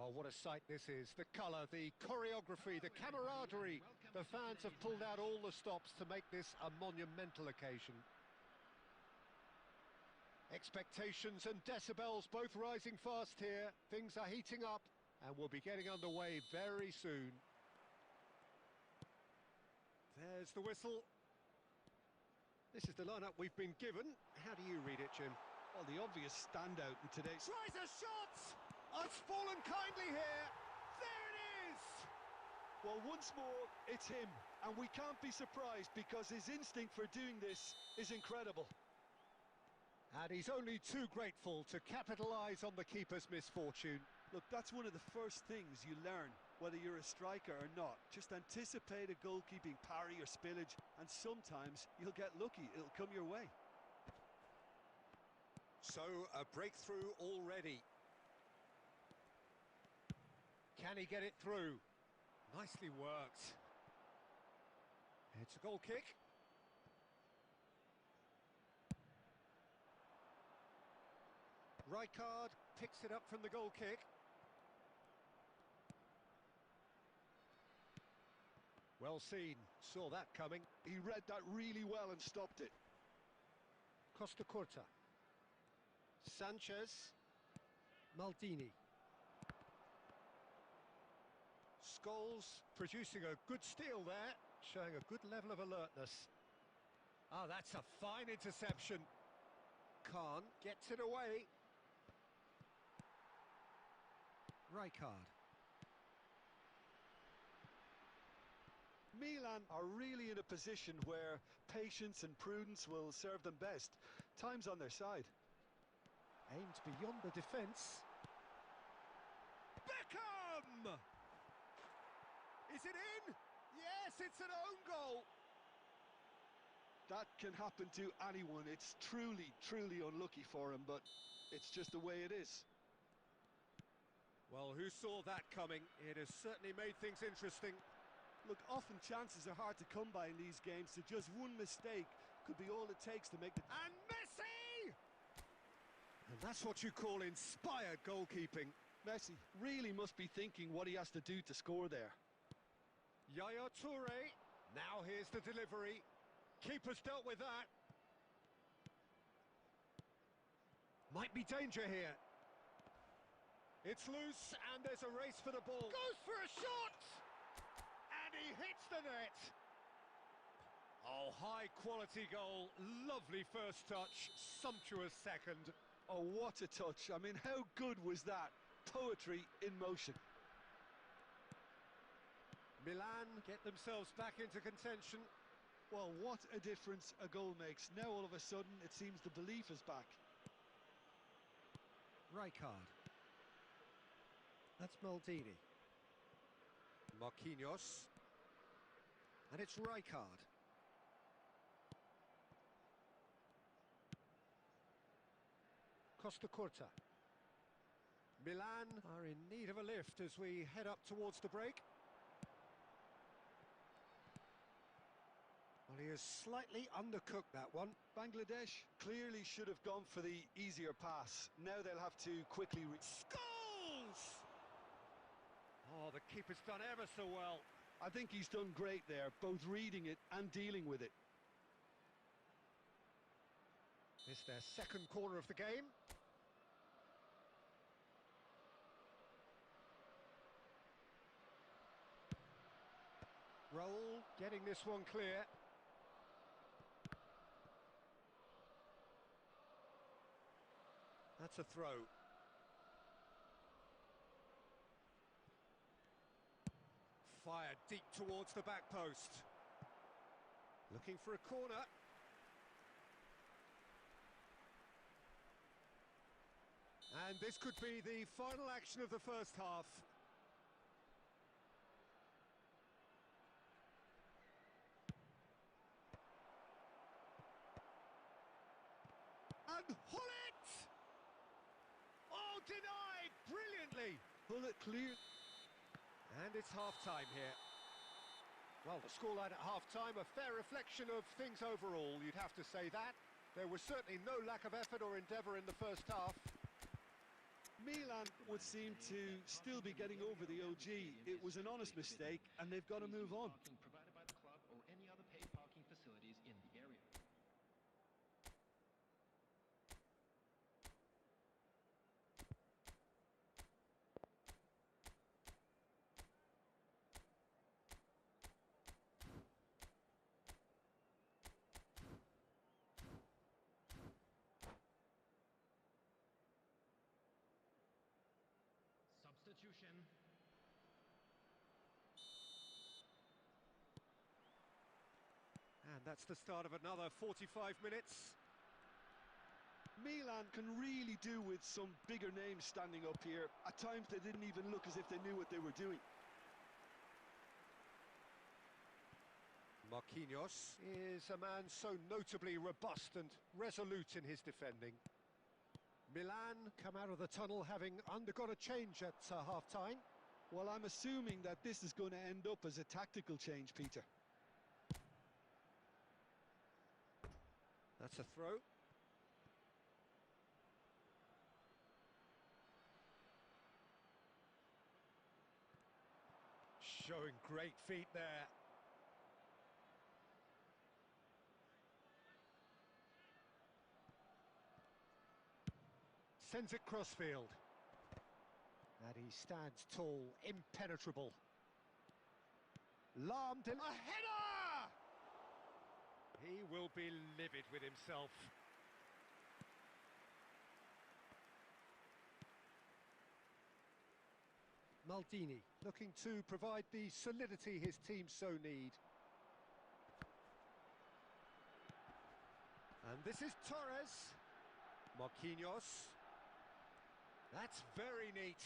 Oh, what a sight this is. The colour, the choreography, the camaraderie. The fans have pulled out all the stops to make this a monumental occasion. Expectations and decibels both rising fast here. Things are heating up and we'll be getting underway very soon. There's the whistle. This is the lineup we've been given. How do you read it, Jim? Well, the obvious standout in today's... Tries a shot! Oh, it's fallen kindly here. There it is! Well, once more, it's him. And we can't be surprised because his instinct for doing this is incredible. And he's only too grateful to capitalise on the keeper's misfortune. Look, that's one of the first things you learn, whether you're a striker or not. Just anticipate a goalkeeping parry or spillage, and sometimes you'll get lucky, it'll come your way. So, a breakthrough already. Can he get it through? Nicely worked. It's a goal kick. Rijkaard picks it up from the goal kick. Well seen, saw that coming. He read that really well and stopped it. Costa Curta. Sanchez. Maldini. Scholes producing a good steal there, showing a good level of alertness. Ah, that's a fine interception. Khan gets it away. Rijkaard. Milan are really in a position where patience and prudence will serve them best. Time's on their side. Aimed beyond the defence. Beckham! Is it in? Yes, it's an own goal. That can happen to anyone. It's truly, truly unlucky for him, but it's just the way it is. Well, who saw that coming? It has certainly made things interesting. Look, often chances are hard to come by in these games, so just one mistake could be all it takes to make the... And Messi! And that's what you call inspired goalkeeping. Messi really must be thinking what he has to do to score there. Yaya Toure. Now here's the delivery. Keeper's dealt with that. Might be danger here. It's loose, and there's a race for the ball. Goes for a shot! And he hits the net. Oh, high-quality goal. Lovely first touch. Sumptuous second. Oh, what a touch. I mean, how good was that? Poetry in motion. Milan get themselves back into contention. Well, what a difference a goal makes. Now, all of a sudden, it seems the belief is back. Rijkaard. That's Maldini. Marquinhos. And it's Rijkaard. Costa Curta. Milan are in need of a lift as we head up towards the break. Well, he has slightly undercooked that one. Bangladesh clearly should have gone for the easier pass. Now they'll have to quickly... Scholes! Oh, the keeper's done ever so well. I think he's done great there, both reading it and dealing with it. It's their second corner of the game. Raul getting this one clear. That's a throw. Fired deep towards the back post. Looking for a corner. And this could be the final action of the first half. And Hullet! Oh, denied brilliantly. Hullet clear. And it's half-time here. Well, the scoreline at half-time, a fair reflection of things overall, you'd have to say that. There was certainly no lack of effort or endeavour in the first half. Milan would seem to still be getting over the OG. It was an honest mistake, and they've got to move on. Provided by the club or any other paid parking facilities in the area. Substitution. And that's the start of another 45 minutes. Milan can really do with some bigger names standing up here. At times they didn't even look as if they knew what they were doing. Marquinhos is a man so notably robust and resolute in his defending. Milan come out of the tunnel having undergone a change at half-time. Well, I'm assuming that this is going to end up as a tactical change, Peter. That's a throw. Showing great feet there. Sends it crossfield. And he stands tall, impenetrable. A header! He will be livid with himself. Maldini looking to provide the solidity his team so need. And this is Torres. Marquinhos. That's very neat.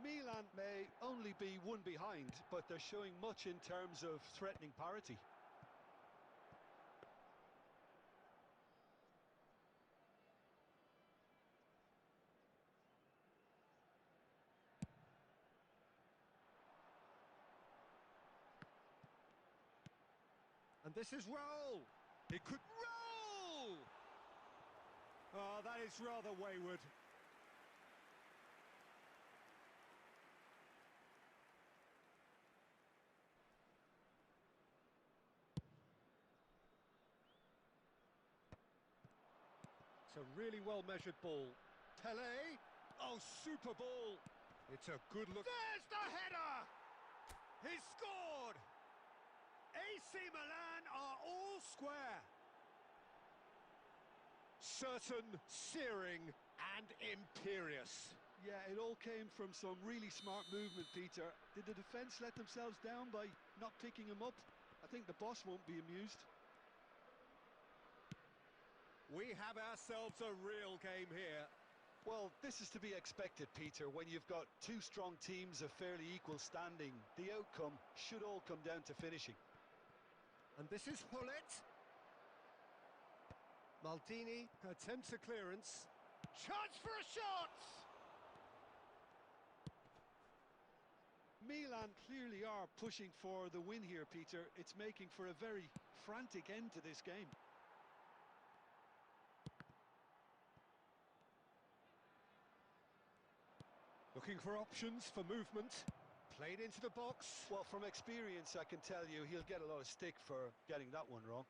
Milan may only be one behind, but they're showing much in terms of threatening parity. And this is roll. It could roll! Oh, that is rather wayward. It's a really well-measured ball. Pele! Oh, super ball! It's a good look. There's the header! He scored! AC Milan are all square. Certain, searing and imperious. Yeah, it all came from some really smart movement, Peter. Did the defence let themselves down by not picking him up? I think the boss won't be amused. We have ourselves a real game here. Well, this is to be expected, Peter. When you've got two strong teams of fairly equal standing, the outcome should all come down to finishing. And this is Hullet. Maldini attempts a clearance. Chance for a shot! Milan clearly are pushing for the win here, Peter. It's making for a very frantic end to this game. Looking for options for movement. Played into the box. Well, from experience, I can tell you he'll get a lot of stick for getting that one wrong.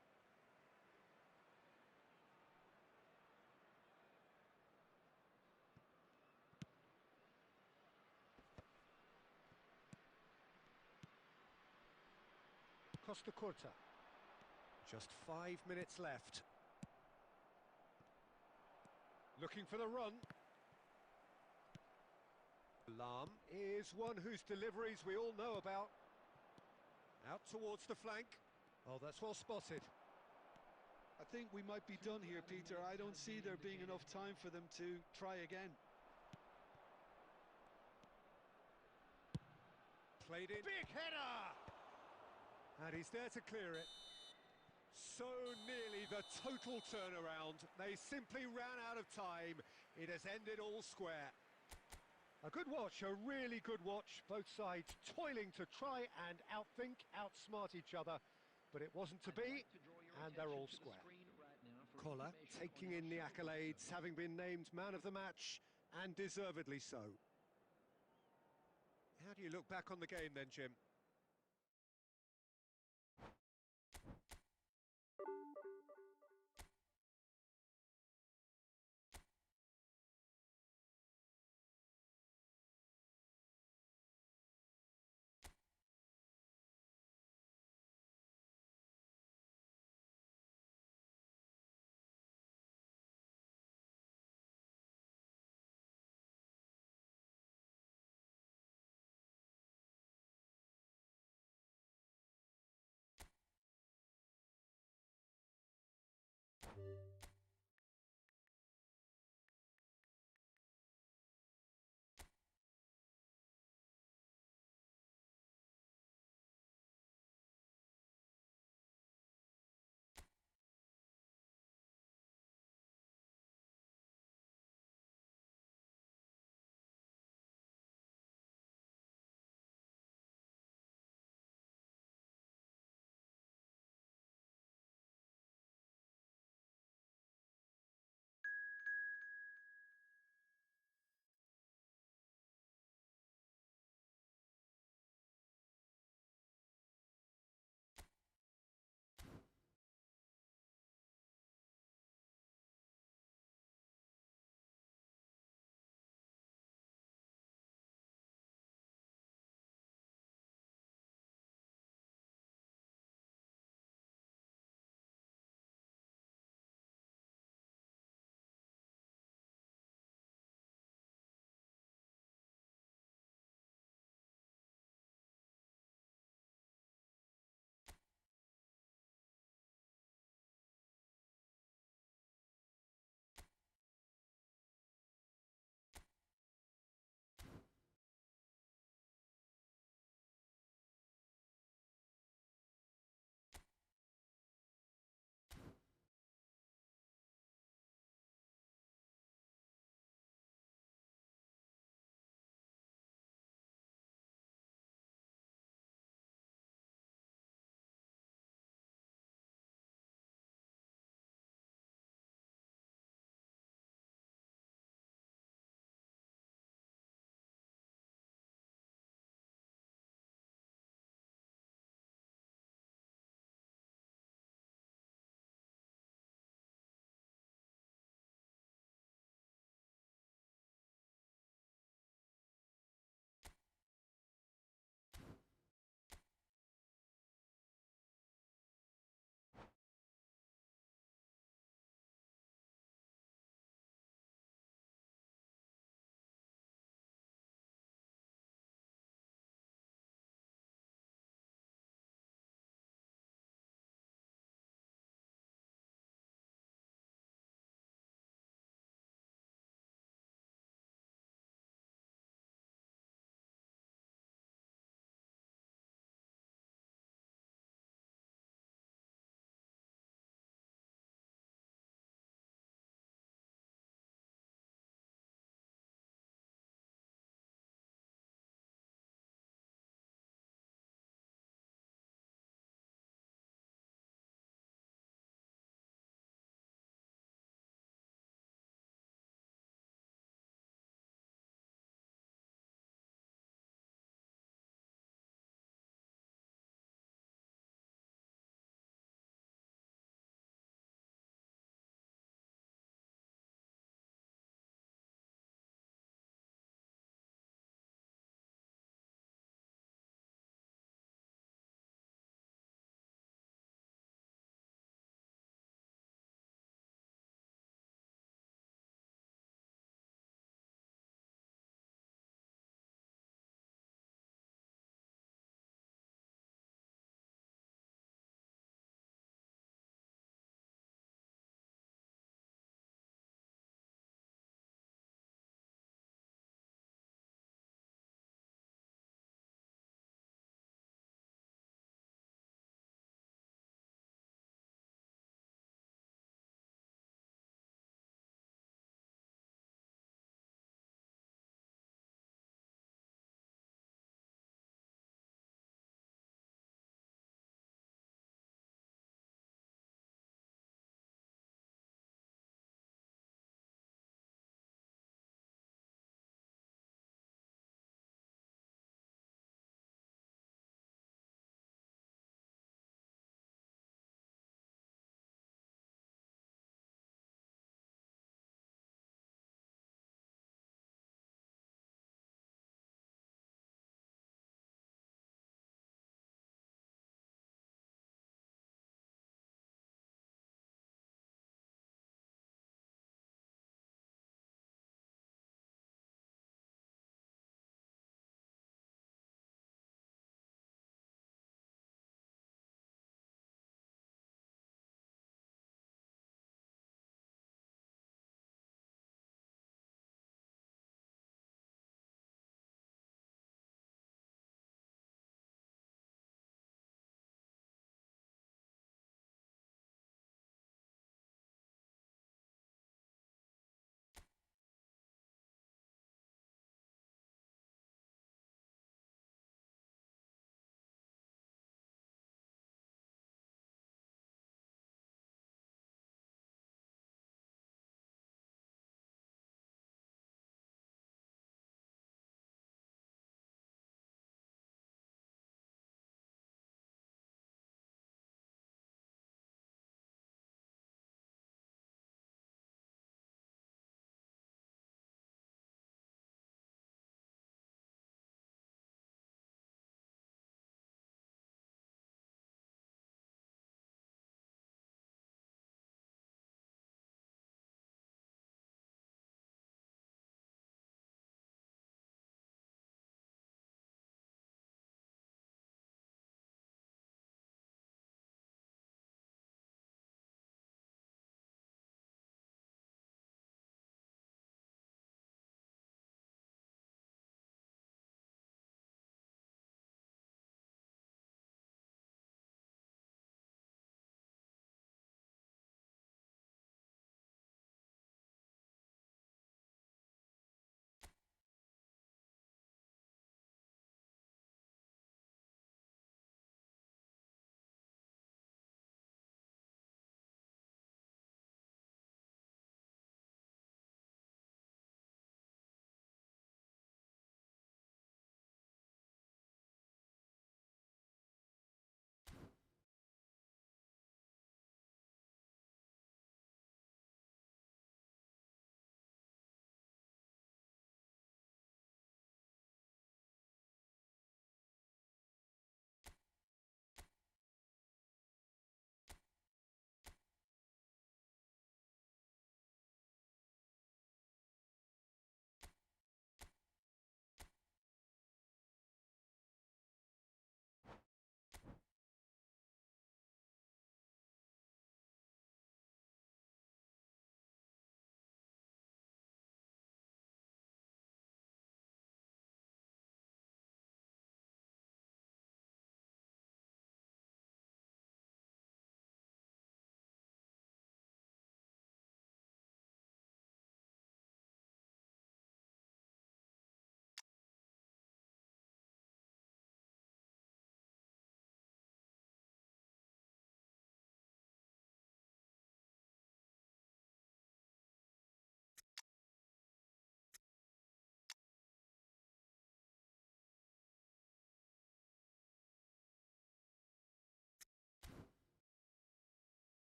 Costa Curta. Just 5 minutes left. Looking for the run. Lam is one whose deliveries we all know about. Out towards the flank. Oh, that's well spotted. I think we might be done here, Peter. I don't see there being enough time for them to try again. Played in. Big header! And he's there to clear it. So nearly the total turnaround. They simply ran out of time. It has ended all square. A good watch, a really good watch. Both sides toiling to try and outthink, outsmart each other. But it wasn't to be, and they're all square. collar, taking in the accolades, having been named man of the match, and deservedly so. How do you look back on the game then, Jim?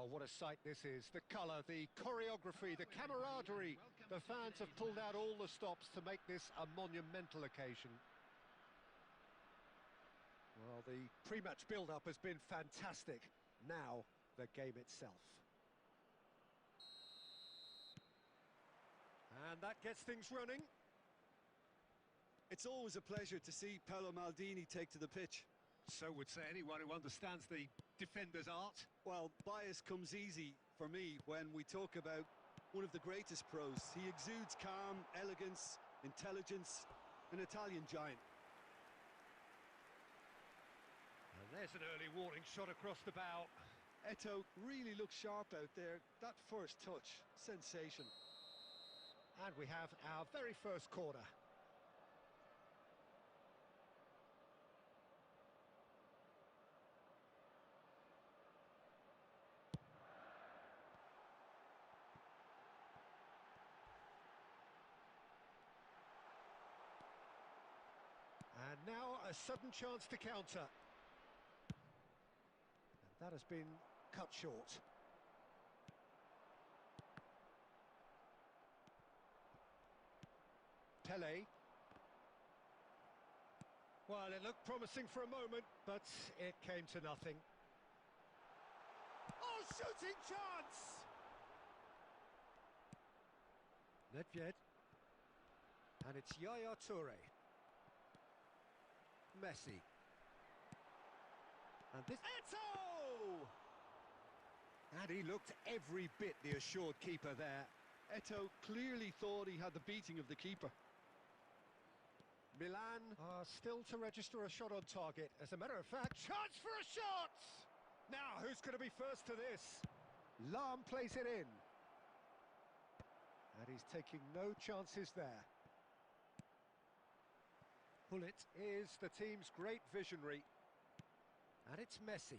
Well, what a sight this is. The colour, the choreography, the camaraderie. The fans have pulled out all the stops to make this a monumental occasion. Well, the pre-match build-up has been fantastic. Now, the game itself. And that gets things running. It's always a pleasure to see Paolo Maldini take to the pitch. So would say anyone who understands the defender's art. Well, bias comes easy for me when we talk about one of the greatest pros. He exudes calm, elegance, intelligence, an Italian giant. And there's an early warning shot across the bow. Eto'o really looks sharp out there. That first touch, sensation. And we have our very first corner. And now a sudden chance to counter. And that has been cut short. Pele. Well, it looked promising for a moment, but it came to nothing. Oh, shooting chance! Nedved. And it's Yaya Toure. Messi. And this... Eto'o! And he looked every bit the assured keeper there. Eto'o clearly thought he had the beating of the keeper. Milan are still to register a shot on target. As a matter of fact, chance for a shot! Now, who's going to be first to this? Lahm plays it in. And he's taking no chances there. Hullet is the team's great visionary. And it's Messi.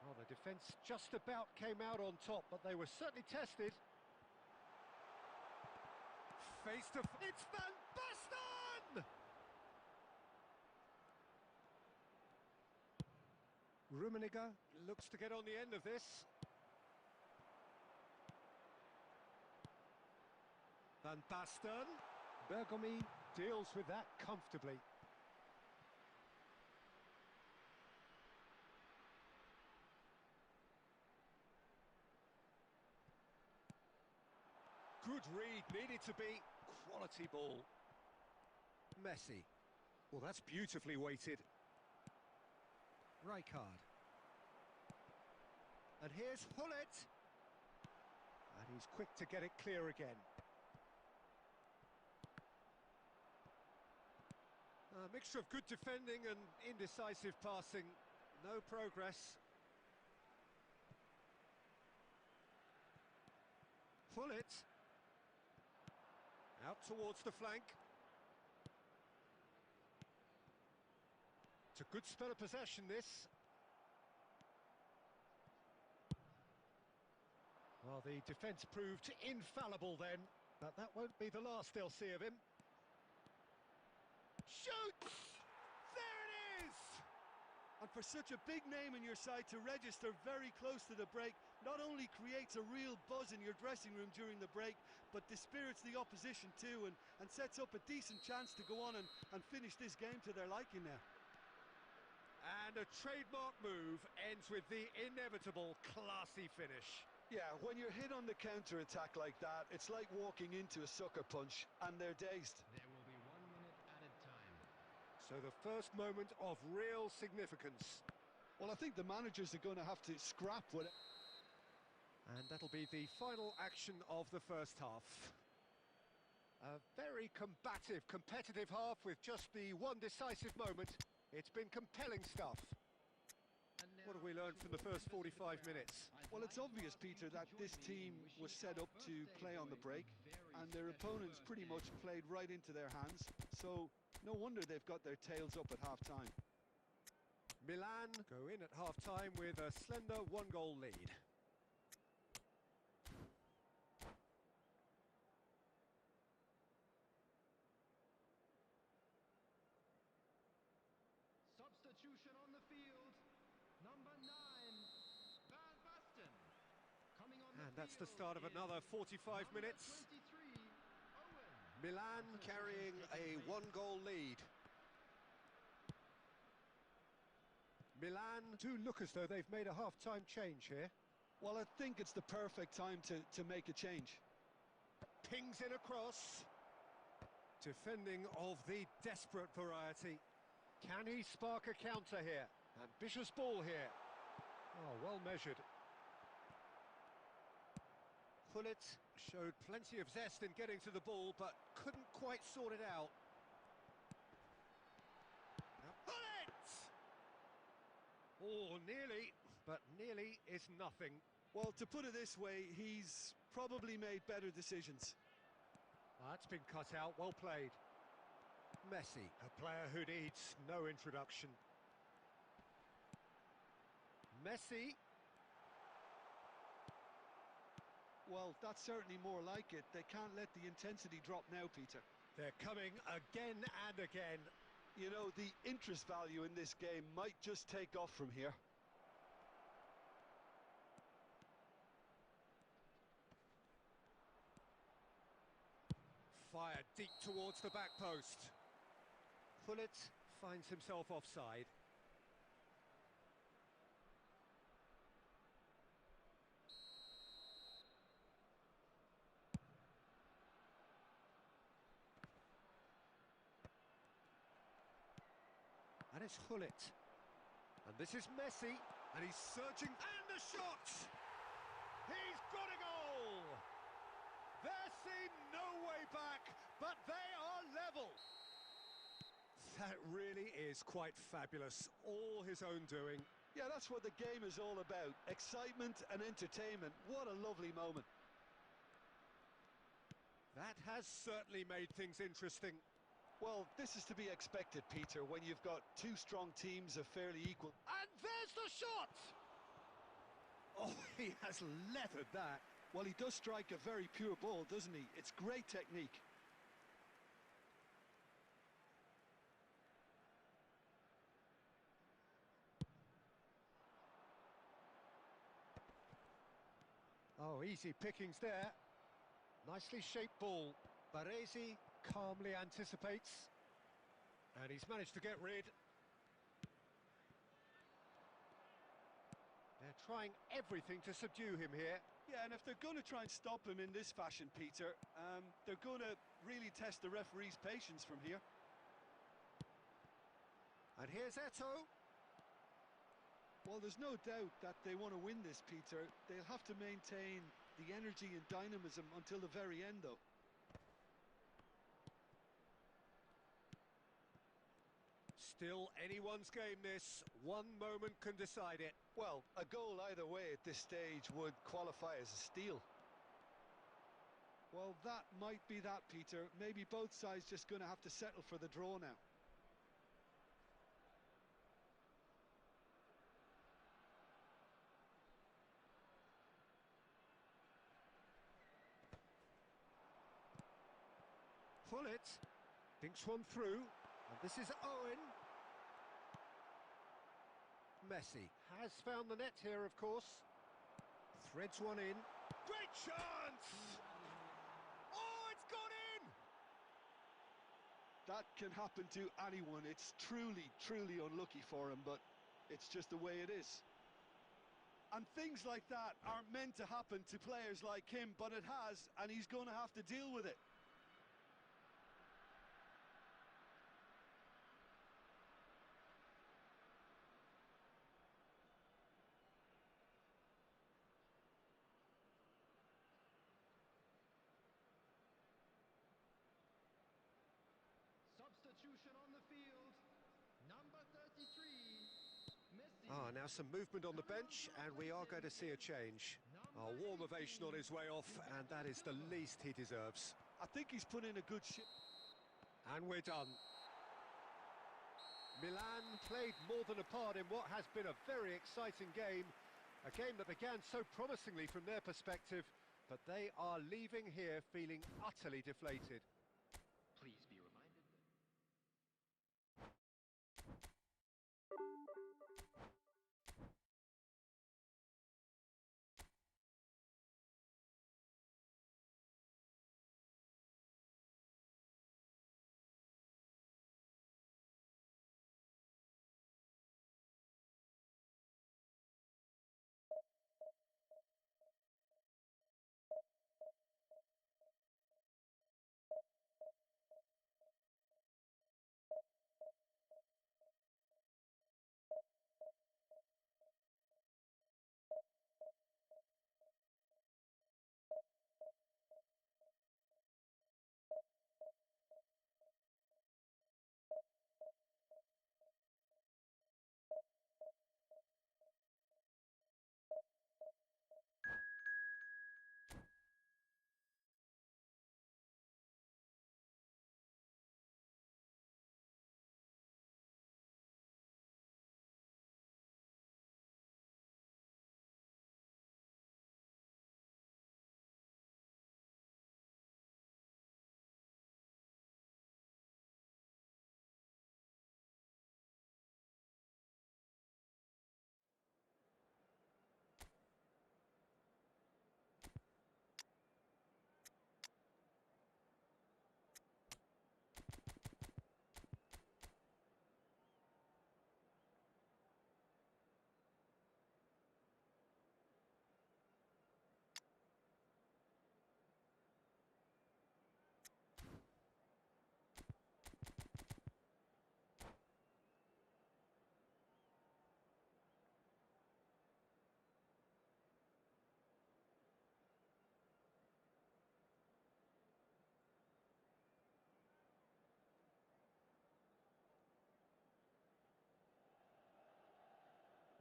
Well, the defence just about came out on top, but they were certainly tested. Face to face. It's Van Basten! Rummenigge looks to get on the end of this. Van Basten. Bergomi deals with that comfortably. Good read, needed to be. Quality ball. Messi. Well, that's beautifully weighted. Rijkaard. And here's Hullet. And he's quick to get it clear again. A mixture of good defending and indecisive passing. No progress. Hullet. Out towards the flank. It's a good spell of possession, this. Well, the defence proved infallible then, but that won't be the last they'll see of him. Shoots! There it is! And for such a big name in your side to register very close to the break, not only creates a real buzz in your dressing room during the break, but dispirits the opposition too and sets up a decent chance to go on and finish this game to their liking now. And a trademark move ends with the inevitable classy finish. Yeah, when you're hit on the counter-attack like that, it's like walking into a sucker punch and they're dazed. There will be 1 minute added time. So the first moment of real significance. Well, I think the managers are going to have to scrap what... And that'll be the final action of the first half. A very combative, competitive half with just the one decisive moment. It's been compelling stuff. What have we learned from the first 45 minutes? Well, it's obvious, Peter, that this team was set up to play on the break, and their opponents pretty much played right into their hands, so no wonder they've got their tails up at half-time. Milan go in at half-time with a slender one-goal lead. Substitution on the field. Number 9, And that's the start of another 45 minutes. Milan carrying a one-goal lead. Milan do look as though they've made a half-time change here. Well, I think it's the perfect time to make a change. Pings it across. Defending of the desperate variety. Can he spark a counter here? Ambitious ball here. Oh, well measured. Gullit showed plenty of zest in getting to the ball, but couldn't quite sort it out. Now Gullit! Oh, nearly, but nearly is nothing. Well, to put it this way, he's probably made better decisions. That's been cut out, well played. Messi, a player who needs no introduction. Messi. Well, that's certainly more like it. They can't let the intensity drop now, Peter. They're coming again and again. You know, the interest value in this game might just take off from here. Fired deep towards the back post. Gullit finds himself offside. And it's Gullit. And this is Messi. And he's searching. And the shot! He's got a goal! There seemed no way back, but they are level. That really is quite fabulous. All his own doing. Yeah, that's what the game is all about. Excitement and entertainment. What a lovely moment. That has certainly made things interesting. Well, this is to be expected, Peter, when you've got two strong teams of fairly equal... And there's the shot! Oh, he has leathered that. Well, he does strike a very pure ball, doesn't he? It's great technique. Oh, easy pickings there. Nicely shaped ball. Baresi calmly anticipates. And he's managed to get rid. They're trying everything to subdue him here. Yeah, and if they're going to try and stop him in this fashion, Peter, they're going to really test the referee's patience from here. And here's Eto'o. Well, there's no doubt that they want to win this, Peter. They'll have to maintain the energy and dynamism until the very end, though. Still anyone's game, this. One moment can decide it. Well, a goal either way at this stage would qualify as a steal. Well, that might be that, Peter. Maybe both sides just going to have to settle for the draw now. Gullit thinks one through, and this is Owen. Messi has found the net here, of course. Threads one in. Great chance! Oh, it's gone in! That can happen to anyone. It's truly, truly unlucky for him, but it's just the way it is. And things like that aren't meant to happen to players like him, but it has, and he's going to have to deal with it. Substitution on the field. Number 33. Messi. Now some movement on the bench, and we are going to see a change. A warm ovation on his way off, and that is the least he deserves. I think he's put in a good shift. And we're done. Milan played more than a part in what has been a very exciting game. A game that began so promisingly from their perspective, but they are leaving here feeling utterly deflated.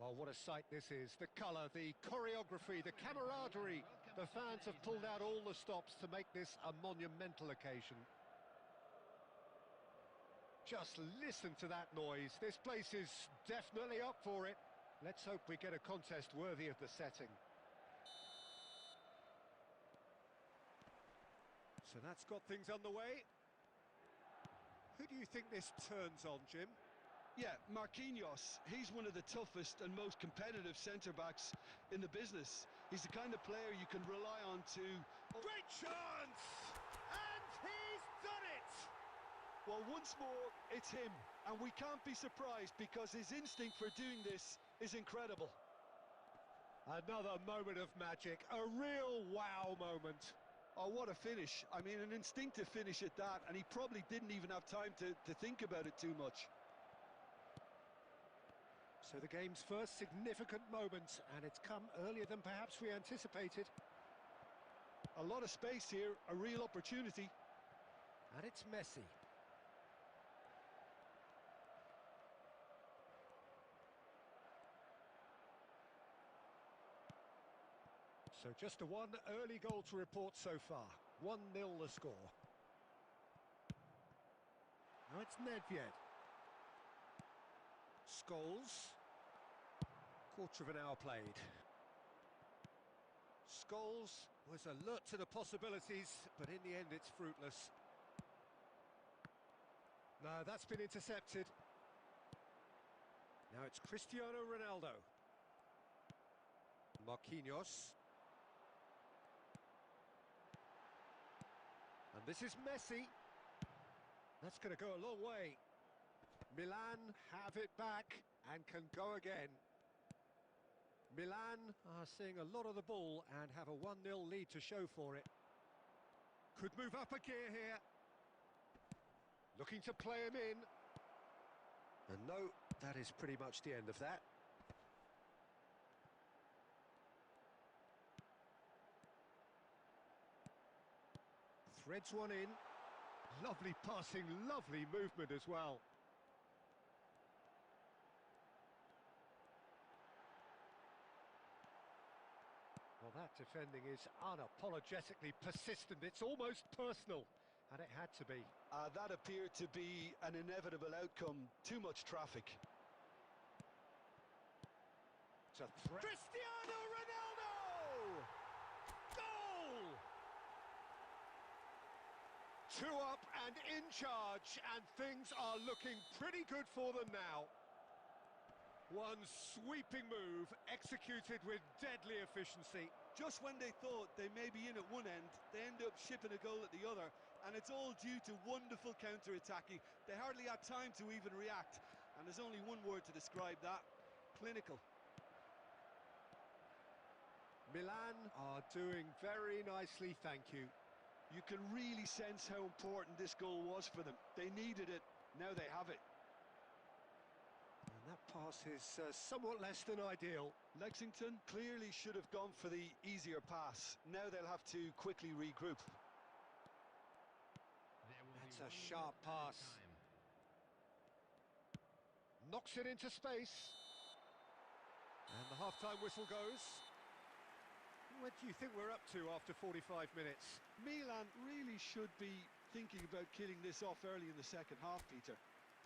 Well, what a sight this is. The colour, the choreography, the camaraderie. The fans have pulled out all the stops to make this a monumental occasion. Just listen to that noise. This place is definitely up for it. Let's hope we get a contest worthy of the setting. So that's got things underway. Who do you think this turns on, Jim? Yeah, Marquinhos. He's one of the toughest and most competitive centre-backs in the business. He's the kind of player you can rely on to... Great chance! And he's done it! Well, once more, it's him. And we can't be surprised because his instinct for doing this is incredible. Another moment of magic, a real wow moment. Oh, what a finish. I mean, an instinctive finish at that, and he probably didn't even have time to think about it too much. So the game's first significant moment, and it's come earlier than perhaps we anticipated. A lot of space here, a real opportunity. And it's Messi. So just a one early goal to report so far. 1-0 the score. Now it's Nedved. Scholes. Quarter of an hour played. Scholes was alert to the possibilities, but in the end it's fruitless. No, that's been intercepted. Now it's Cristiano Ronaldo. Marquinhos. And this is Messi. That's going to go a long way. Milan have it back and can go again. Milan are seeing a lot of the ball and have a 1-0 lead to show for it. Could move up a gear here. Looking to play him in. And no, that is pretty much the end of that. Threads one in. Lovely passing, lovely movement as well. Well, that defending is unapologetically persistent. It's almost personal, and it had to be. That appeared to be an inevitable outcome. Too much traffic. It's a threat. Cristiano Ronaldo! Goal! 2 up and in charge, and things are looking pretty good for them now. One sweeping move, executed with deadly efficiency. Just when they thought they may be in at one end, they end up shipping a goal at the other, and it's all due to wonderful counter-attacking. They hardly had time to even react, and there's only one word to describe that: clinical. Milan are doing very nicely, thank you. You can really sense how important this goal was for them. They needed it, now they have it. And that pass is somewhat less than ideal. Lexington clearly should have gone for the easier pass. Now they'll have to quickly regroup. That's a sharp pass. Knocks it into space. And the half-time whistle goes. What do you think we're up to after 45 minutes? Milan really should be thinking about killing this off early in the second half, Peter.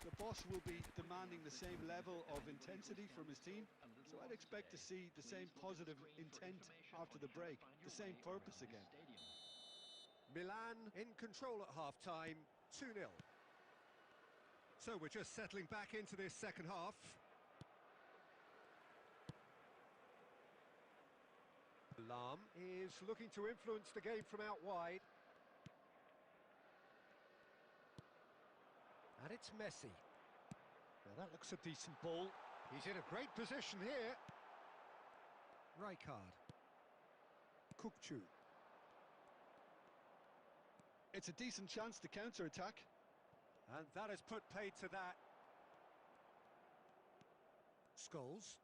The boss will be demanding the same level of intensity from his team, so I'd expect to see the same positive intent after the break, the same purpose again. Milan in control at half-time, 2-0. So we're just settling back into this second half. Lam is looking to influence the game from out wide. And it's Messi. Now that looks a decent ball. He's in a great position here. Rijkaard. Kukçu. It's a decent chance to counter-attack. And that has put paid to that. Scholes.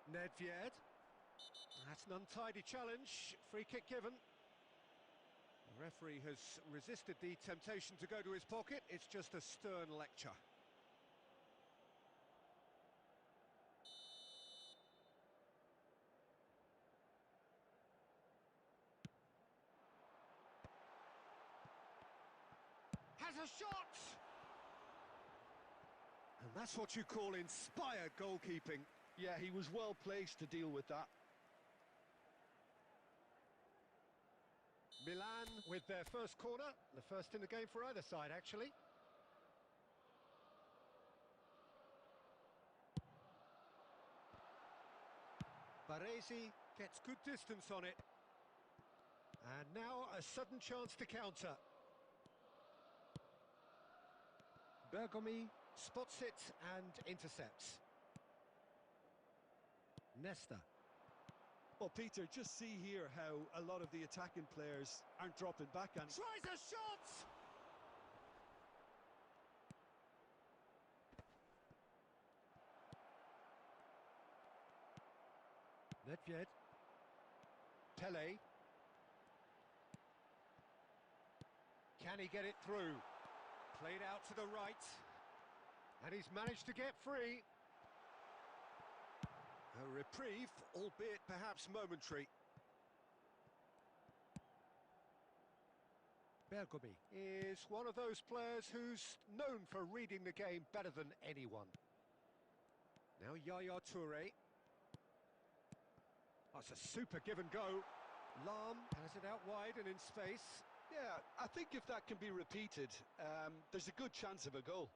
Nedved. That's an untidy challenge. Free kick given. The referee has resisted the temptation to go to his pocket. It's just a stern lecture. has a shot! And that's what you call inspired goalkeeping. Yeah, he was well placed to deal with that. Milan with their first corner, the first in the game for either side, actually. Baresi gets good distance on it. And now a sudden chance to counter. Bergomi spots it and intercepts. Nesta. Well, Peter, just see here how a lot of the attacking players aren't dropping back and Tries a shot! Nedved. Pele. Can he get it through? Played out to the right. And he's managed to get free. A reprieve, albeit perhaps momentary. Bergomi is one of those players who's known for reading the game better than anyone. Now Yaya Toure. That's a super give and go. Lam has it out wide and in space. yeah, I think if that can be repeated, there's a good chance of a goal.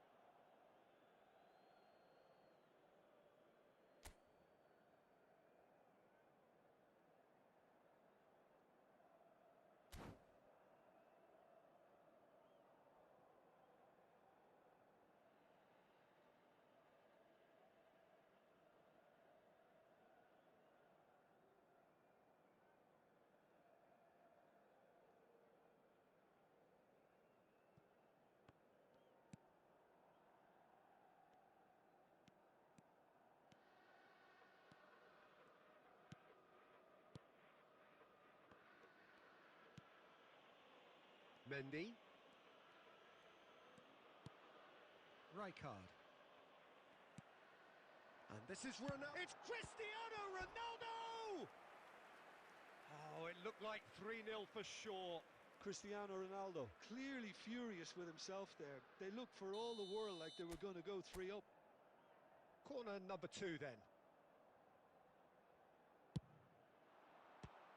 Mendy. Rijkaard. And this is Ronaldo. It's Cristiano Ronaldo! Oh, it looked like 3-0 for sure. Cristiano Ronaldo, clearly furious with himself there. They looked for all the world like they were going to go 3 up. Corner number 2 then.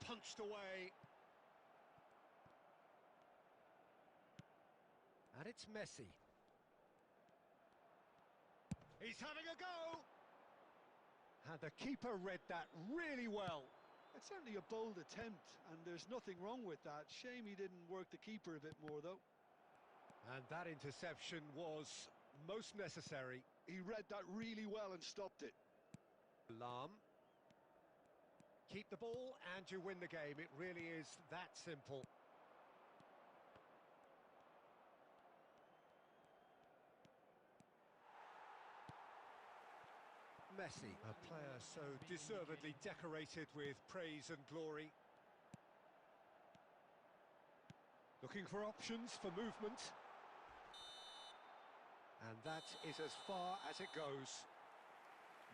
Punched away. And it's Messi. He's having a go! And the keeper read that really well. It's certainly a bold attempt, and there's nothing wrong with that. Shame he didn't work the keeper a bit more, though. And that interception was most necessary. He read that really well and stopped it. Lam. Keep the ball and you win the game. It really is that simple. Messi, a player so deservedly decorated with praise and glory. Looking for options for movement. And that is as far as it goes.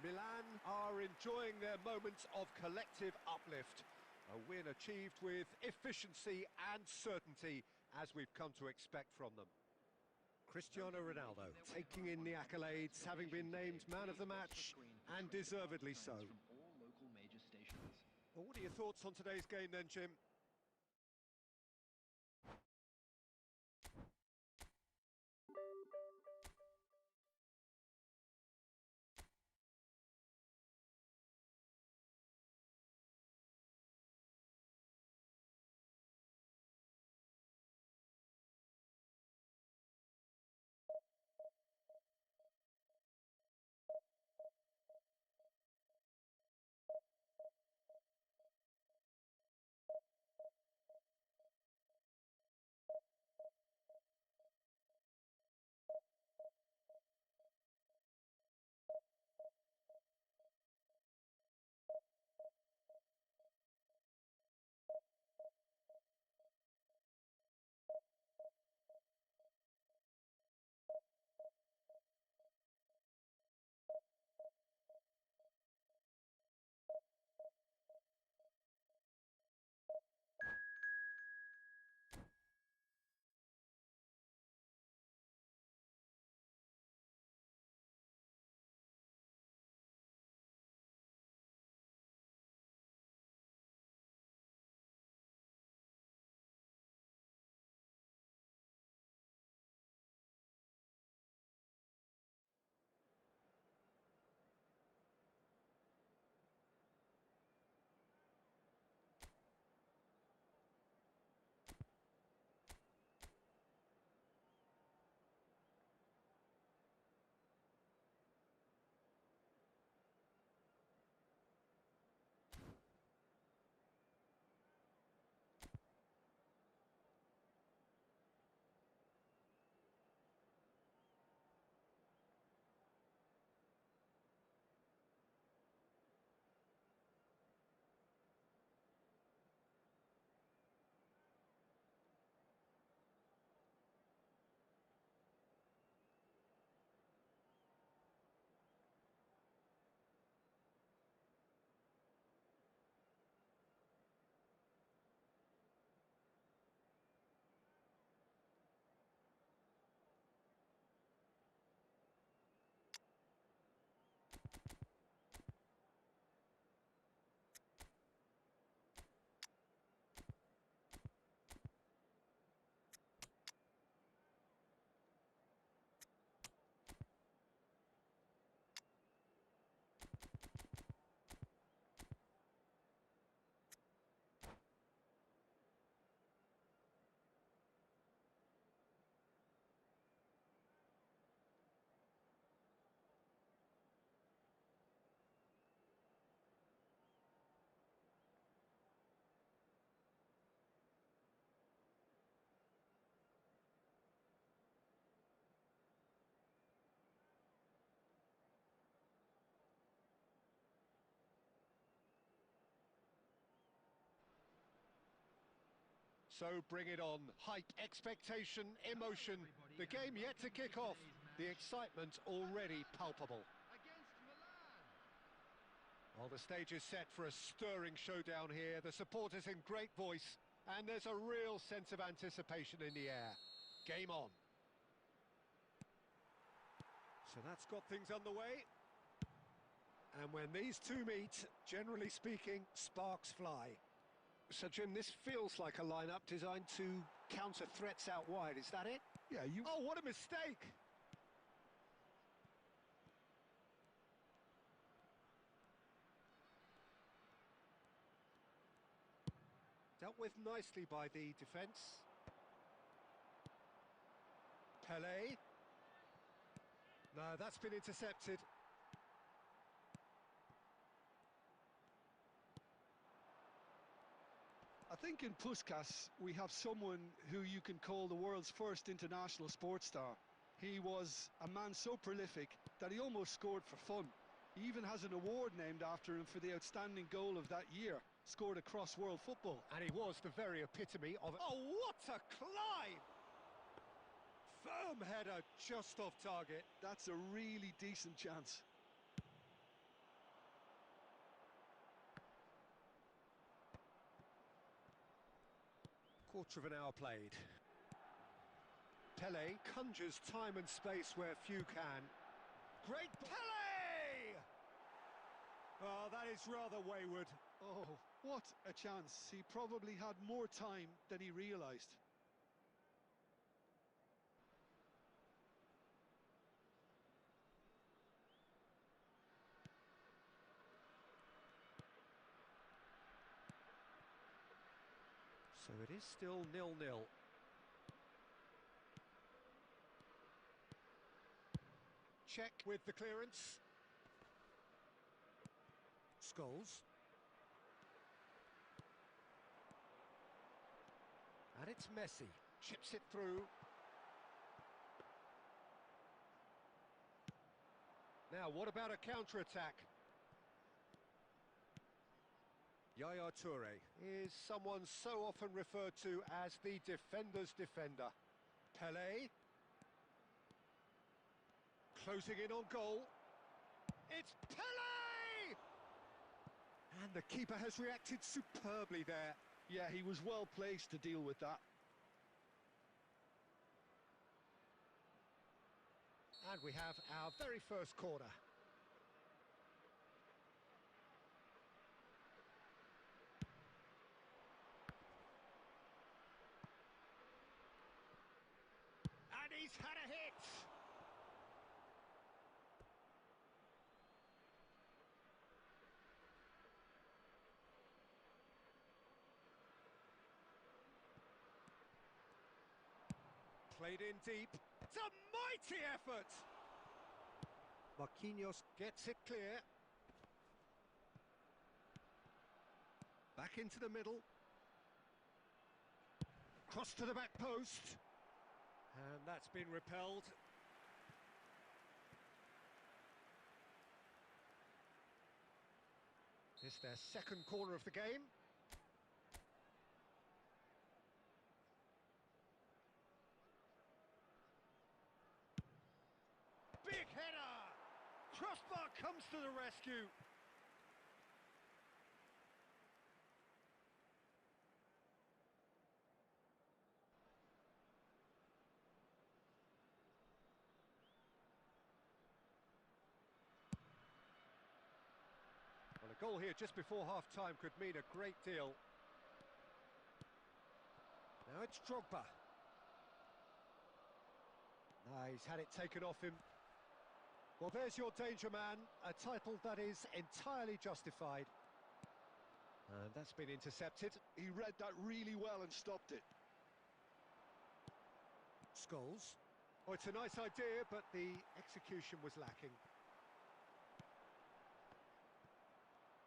Milan are enjoying their moments of collective uplift. A win achieved with efficiency and certainty, as we've come to expect from them. Cristiano Ronaldo taking in the accolades, having been named man of the match, and deservedly so. Well, what are your thoughts on today's game then, Jim? So bring it on. Hype, expectation, emotion. The game yet to kick off. The excitement already palpable. Against Milan. Well, the stage is set for a stirring showdown here. The supporters in great voice, and there's a real sense of anticipation in the air. Game on. So that's got things underway. And when these two meet, generally speaking, sparks fly. So, Jim, this feels like a lineup designed to counter threats out wide. Is that it? Yeah, Oh, what a mistake! Dealt with nicely by the defence. Pelé. No, that's been intercepted. I think in Puskás we have someone who you can call the world's first international sports star. He was a man so prolific that he almost scored for fun. He even has an award named after him for the outstanding goal of that year, scored across world football. And he was the very epitome of... Oh, what a climb! Firm header just off target. That's a really decent chance. Quarter of an hour played. Pelé conjures time and space where few can. Great Pelé! Oh, that is rather wayward. Oh, what a chance. He probably had more time than he realised. So it is still 0-0. Check with the clearance. Scholes. And it's Messi. Chips it through. Now, what about a counter-attack? Yaya Toure is someone so often referred to as the defender's defender. Pelé. Closing in on goal. It's Pelé! And the keeper has reacted superbly there. Yeah, he was well placed to deal with that. And we have our very first corner. And he's had a hit! Played in deep. It's a mighty effort! Marquinhos gets it clear. Back into the middle. Cross to the back post. And that's been repelled. It's their second corner of the game. Big header! Crossbar comes to the rescue. Well, a goal here just before half-time could mean a great deal. Now it's Drogba. He's had it taken off him. Well, there's your danger man, a title that is entirely justified. And that's been intercepted. He read that really well and stopped it. Scholes. Oh, it's a nice idea, but the execution was lacking.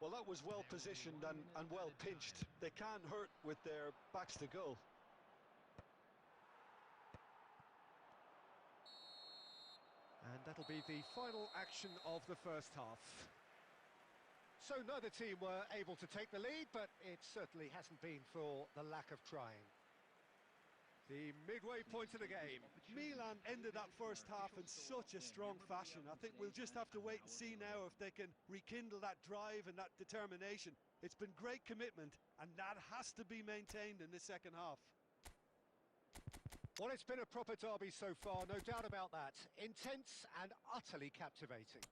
Well, that was well positioned and well pinched. They can't hurt with their backs to goal. And that'll be the final action of the first half. So neither team were able to take the lead, but it certainly hasn't been for the lack of trying. The midway point of the game. Milan ended that first half in such a strong fashion. I think we'll just have to wait and see now if they can rekindle that drive and that determination. It's been great commitment, and that has to be maintained in the second half. Well, it's been a proper derby so far, no doubt about that. Intense and utterly captivating.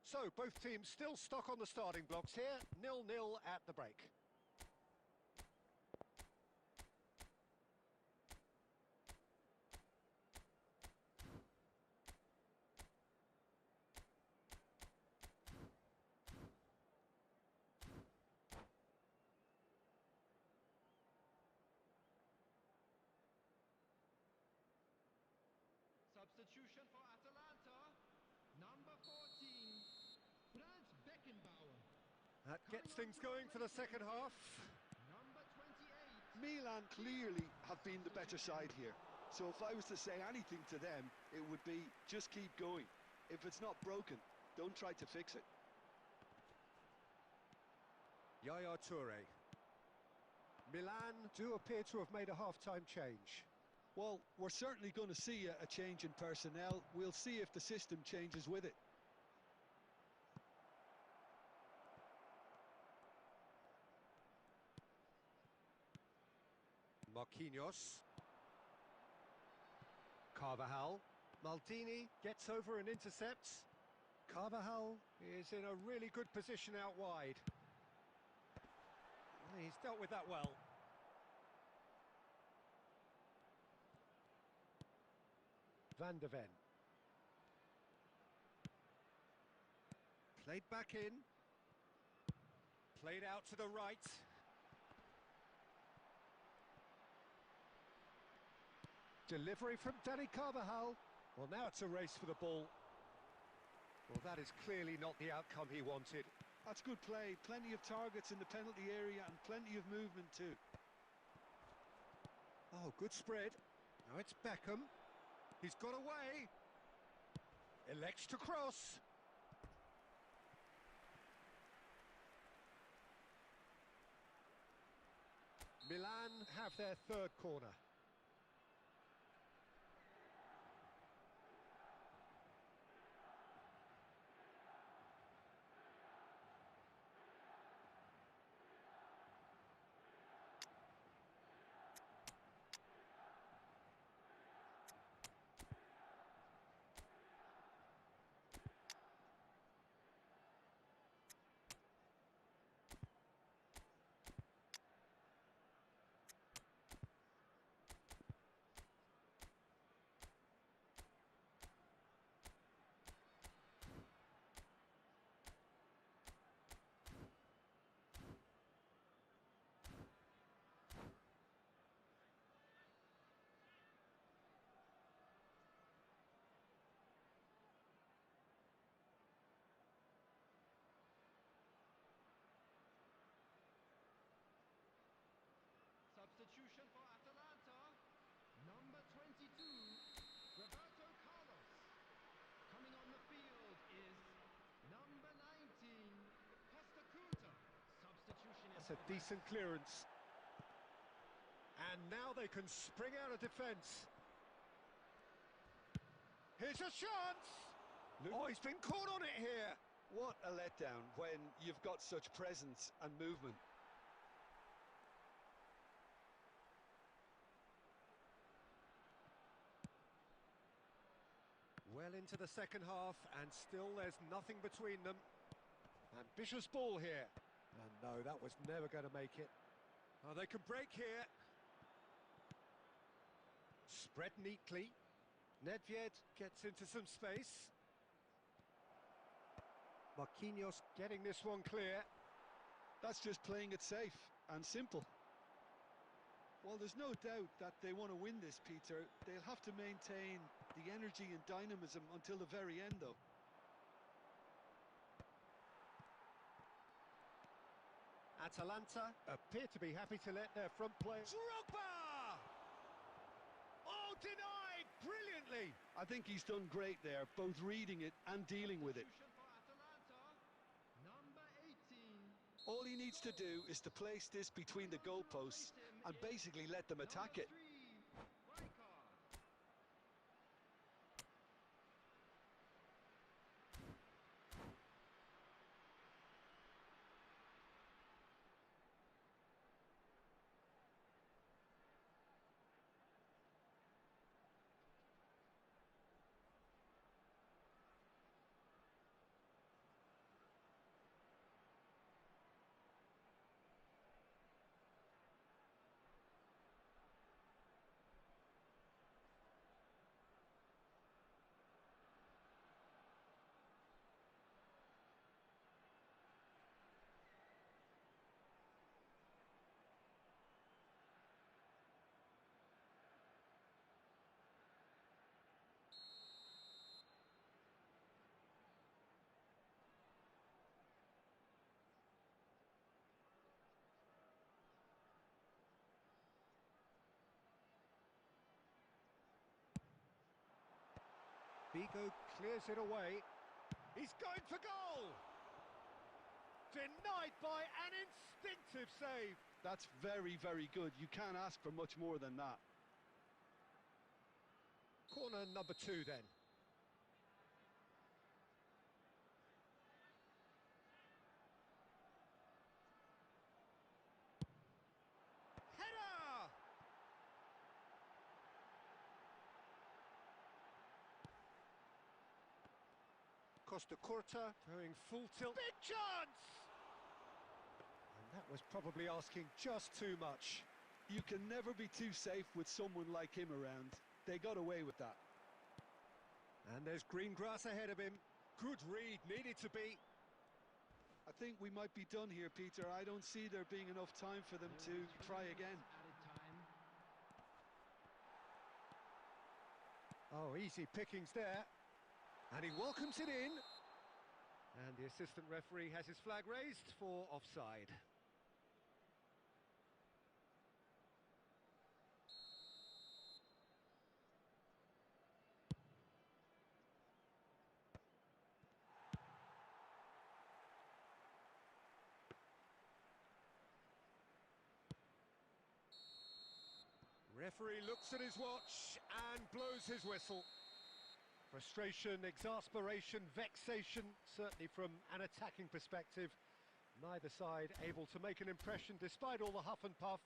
So, both teams still stuck on the starting blocks here, 0-0 at the break. Substitution for Atalanta, number 14, Franz Beckenbauer. That gets things going for the second half. Number 28. Milan clearly have been the better side here. So if I was to say anything to them, it would be just keep going. If it's not broken, don't try to fix it. Yaya Toure. Milan do appear to have made a half-time change. Well, we're certainly going to see a change in personnel. We'll see if the system changes with it. Marquinhos. Carvajal. Maldini gets over and intercepts. Carvajal is in a really good position out wide. Well, he's dealt with that well. Van de Ven. Played back in. Played out to the right. Delivery from Dani Carvajal. Well, now it's a race for the ball. Well, that is clearly not the outcome he wanted. That's good play. Plenty of targets in the penalty area and plenty of movement too. Oh, good spread. Now it's Beckham. He's got away. Elects to cross. Milan have their third corner. Substitution for Atalanta, number 22, Roberto Carlos. Coming on the field is number 19, Costa Curta. Substitution is... That's a decent clearance. And now they can spring out of defence. Here's a chance! Oh, he's been caught on it here! What a letdown when you've got such presence and movement. Well into the second half, and still there's nothing between them. Ambitious ball here. And no, that was never going to make it. Oh, they can break here. Spread neatly. Nedved gets into some space. Marquinhos getting this one clear. That's just playing it safe and simple. Well, there's no doubt that they want to win this, Peter. They'll have to maintain the energy and dynamism until the very end, though. Atalanta appear to be happy to let their front player... Drogba! Oh, denied brilliantly! I think he's done great there, both reading it and dealing with it. Substitution for Atalanta, number 18. All he needs to do is to place this between the goalposts and basically let them attack it. Number 3, Vigo clears it away. He's going for goal! Denied by an instinctive save. That's very, very good. You can't ask for much more than that. Corner number 2 then. Header! Costa Curta going full tilt. Big chance! And that was probably asking just too much. You can never be too safe with someone like him around. They got away with that. And there's green grass ahead of him. Good read, needed to be. I think we might be done here, Peter. I don't see there being enough time for them to try again. Oh, easy pickings there. And he welcomes it in. And the assistant referee has his flag raised for offside. Referee looks at his watch and blows his whistle. Frustration, exasperation, vexation, certainly from an attacking perspective. Neither side able to make an impression despite all the huff and puff.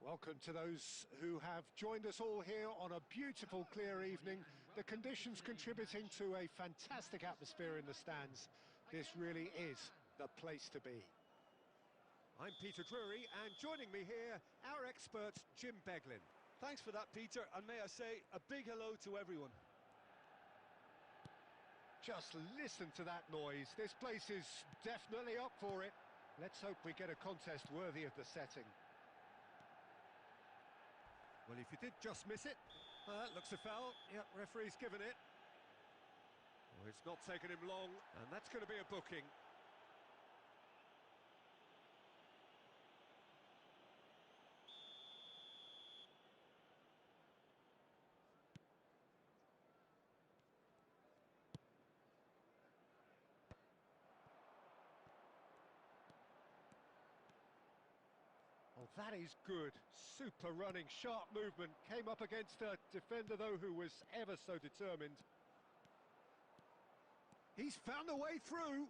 Welcome to those who have joined us all here on a beautiful, clear evening. The conditions contributing to a fantastic atmosphere in the stands. This really is the place to be. I'm Peter Drury, and joining me here, our expert, Jim Beglin. Thanks for that, Peter, and may I say a big hello to everyone. Just listen to that noise. This place is definitely up for it. Let's hope we get a contest worthy of the setting. Well, if you did just miss it, that looks a foul. Yep, referee's given it. Well, it's not taken him long, and that's going to be a booking. Oh, that is good. Super running, sharp movement. Came up against a defender, though, who was ever so determined. He's found a way through.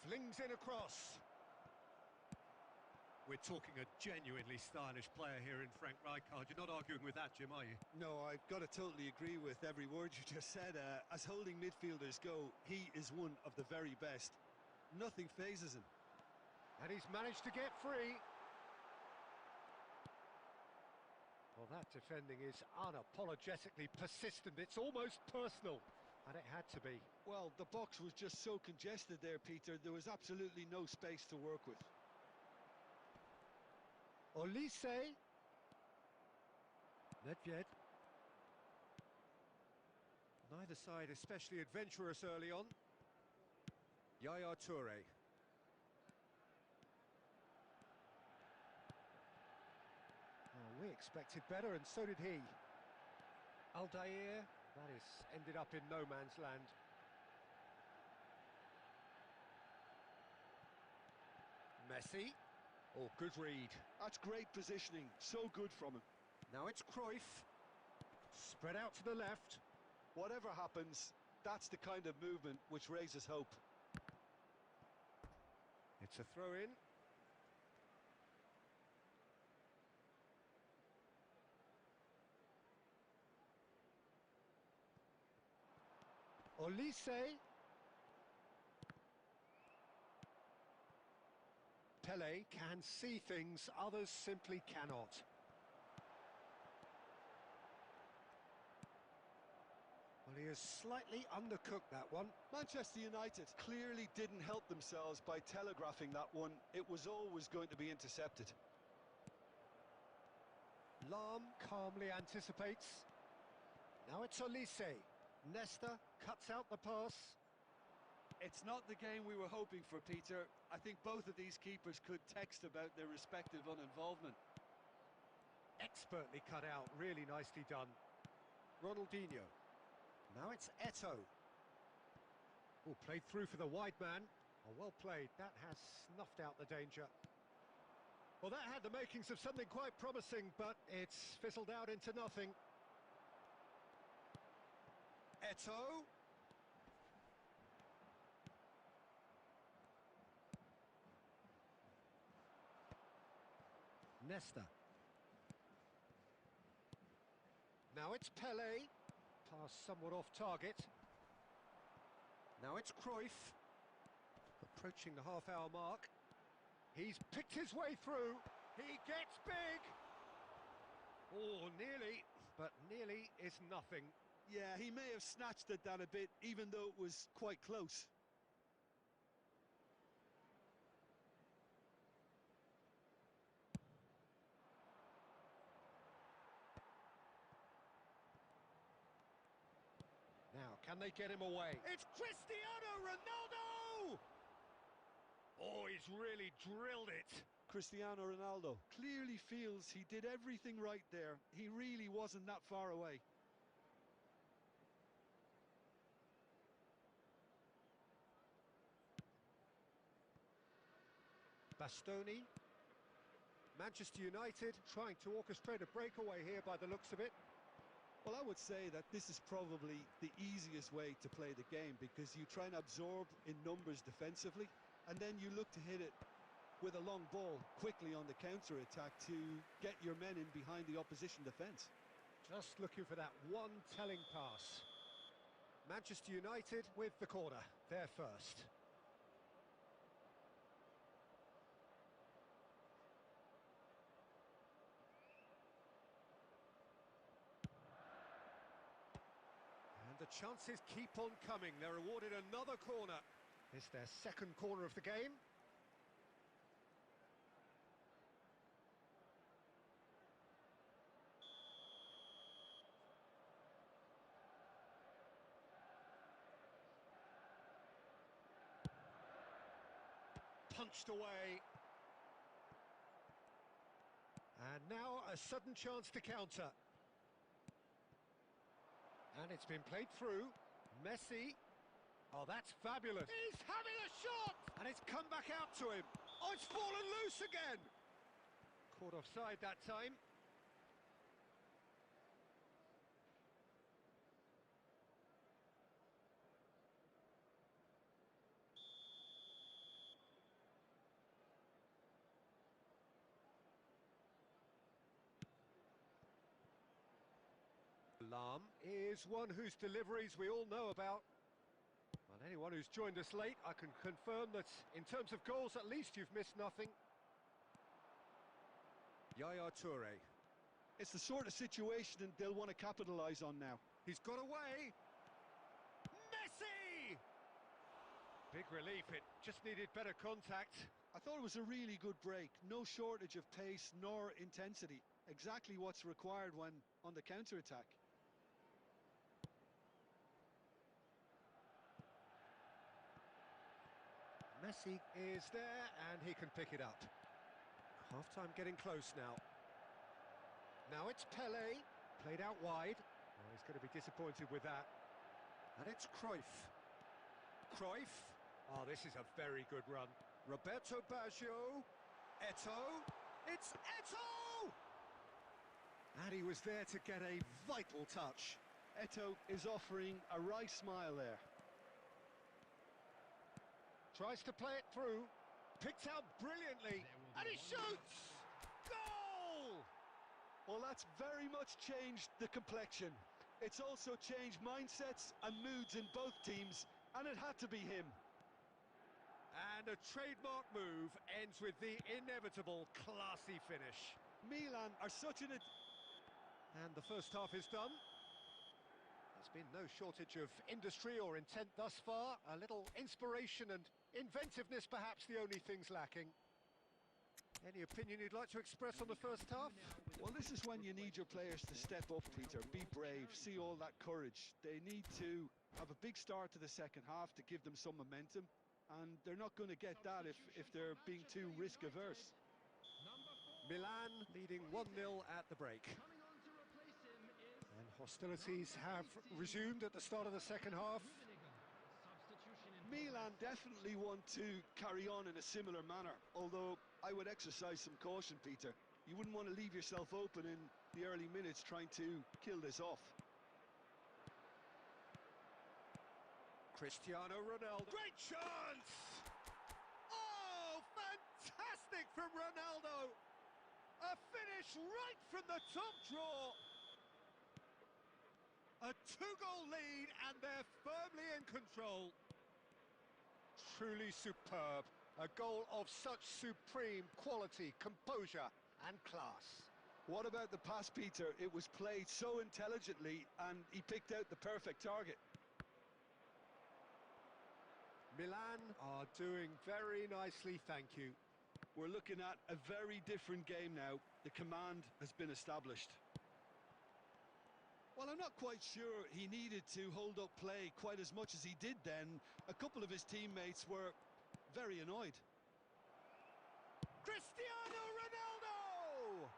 Flings it across. We're talking a genuinely stylish player here in Frank Rijkaard. You're not arguing with that, Jim, are you? No, I've got to totally agree with every word you just said. As holding midfielders go, he is one of the very best. Nothing phases him. And he's managed to get free. Well, that defending is unapologetically persistent. It's almost personal. And it had to be. Well, the box was just so congested there, Peter. There was absolutely no space to work with. Olise. Nedved. Neither side especially adventurous early on. Yaya Toure. Oh, we expected better, and so did he. Aldair, that has ended up in no man's land. Messi. Oh, good read. That's great positioning. So good from him. Now it's Cruyff. Spread out to the left. Whatever happens, that's the kind of movement which raises hope. It's a throw-in. Olise. Pele can see things others simply cannot. Well, he has slightly undercooked that one. Manchester United clearly didn't help themselves by telegraphing that one. It was always going to be intercepted. Lahm calmly anticipates. Now it's Olise. Nesta cuts out the pass. It's not the game we were hoping for, Peter. I think both of these keepers could text about their respective uninvolvement. Expertly cut out, really nicely done. Ronaldinho. Now it's Eto'o. Oh, played through for the wide man. Oh, well played. That has snuffed out the danger. Well, that had the makings of something quite promising, but it's fizzled out into nothing. Eto'o. Nesta. Now it's Pele. Pass somewhat off target. Now it's Cruyff. Approaching the half-hour mark. He's picked his way through. He gets big. Oh, nearly, but nearly is nothing. Yeah, he may have snatched at that a bit, even though it was quite close. Now, can they get him away? It's Cristiano Ronaldo! Oh, he's really drilled it. Cristiano Ronaldo clearly feels he did everything right there. He really wasn't that far away. Bastoni. Manchester United trying to orchestrate a breakaway here by the looks of it. Well, I would say that this is probably the easiest way to play the game, because you try and absorb in numbers defensively, and then you look to hit it with a long ball quickly on the counter-attack to get your men in behind the opposition defence. Just looking for that one telling pass. Manchester United with the corner, they're first. And the chances keep on coming. They're awarded another corner. It's their second corner of the game. punched away. And now a sudden chance to counter. And it's been played through. Messi. Oh, that's fabulous. He's having a shot! And it's come back out to him. Oh, it's fallen loose again. Caught offside that time. Lam is one whose deliveries we all know about. Well, anyone who's joined us late, I can confirm that in terms of goals, at least you've missed nothing. Yaya Toure. It's the sort of situation they'll want to capitalise on now. He's got away. Messi! Big relief, it just needed better contact. I thought it was a really good break. No shortage of pace nor intensity. Exactly what's required when on the counter-attack. Messi is there and he can pick it up. Half-time getting close now. Now it's Pele, played out wide. Oh, he's going to be disappointed with that. And it's Cruyff. Cruyff. Oh, this is a very good run. Roberto Baggio. Eto'o. It's Eto'o! And he was there to get a vital touch. Eto'o is offering a wry smile there. Tries to play it through. Picked out brilliantly. And he shoots! Goal! Well, that's very much changed the complexion. It's also changed mindsets and moods in both teams, and it had to be him. And a trademark move ends with the inevitable classy finish. Milan are such an... And the first half is done. There's been no shortage of industry or intent thus far. A little inspiration and inventiveness perhaps the only things lacking. Any opinion you'd like to express on the first half? Well, this is when you need your players to step up, Peter. Be brave, see all that courage. They need to have a big start to the second half to give them some momentum, and they're not going to get that if they're being too risk-averse. Milan leading 1-0 at the break. And hostilities have resumed at the start of the second half. Milan definitely want to carry on in a similar manner, although I would exercise some caution, Peter. You wouldn't want to leave yourself open in the early minutes trying to kill this off. Cristiano Ronaldo. Great chance! Oh, fantastic from Ronaldo! A finish right from the top draw. A two-goal lead and they're firmly in control. Truly superb. A goal of such supreme quality, composure and class. What about the pass, Peter? It was played so intelligently and he picked out the perfect target. Milan are doing very nicely, thank you. We're looking at a very different game now. The command has been established. Well, I'm not quite sure he needed to hold up play quite as much as he did then. A couple of his teammates were very annoyed. Cristiano Ronaldo!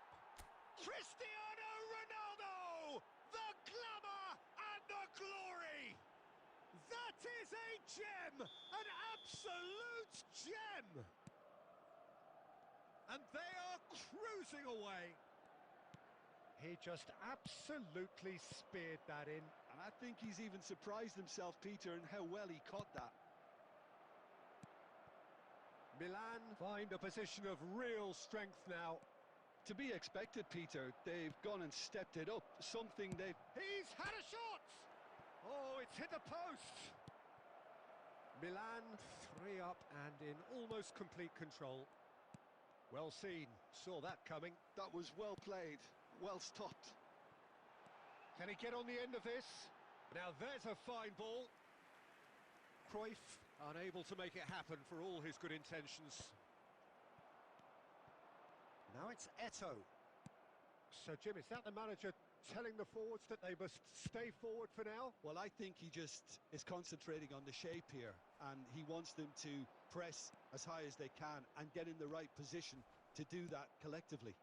Cristiano Ronaldo! The glamour and the glory! That is a gem! An absolute gem! And they are cruising away. He just absolutely speared that in. And I think he's even surprised himself, Peter, in how well he caught that. Milan find a position of real strength now. To be expected, Peter. They've gone and stepped it up. Something they've... He's had a shot! Oh, it's hit a post! Milan 3 up and in almost complete control. Well seen, saw that coming. That was well played, well stopped. Can he get on the end of this? Now there's a fine ball. Cruyff unable to make it happen for all his good intentions. Now it's Eto'o. So Jim, is that the manager telling the forwards that they must stay forward for now? Well, I think he just is concentrating on the shape here, and he wants them to press as high as they can and get in the right position to do that collectively.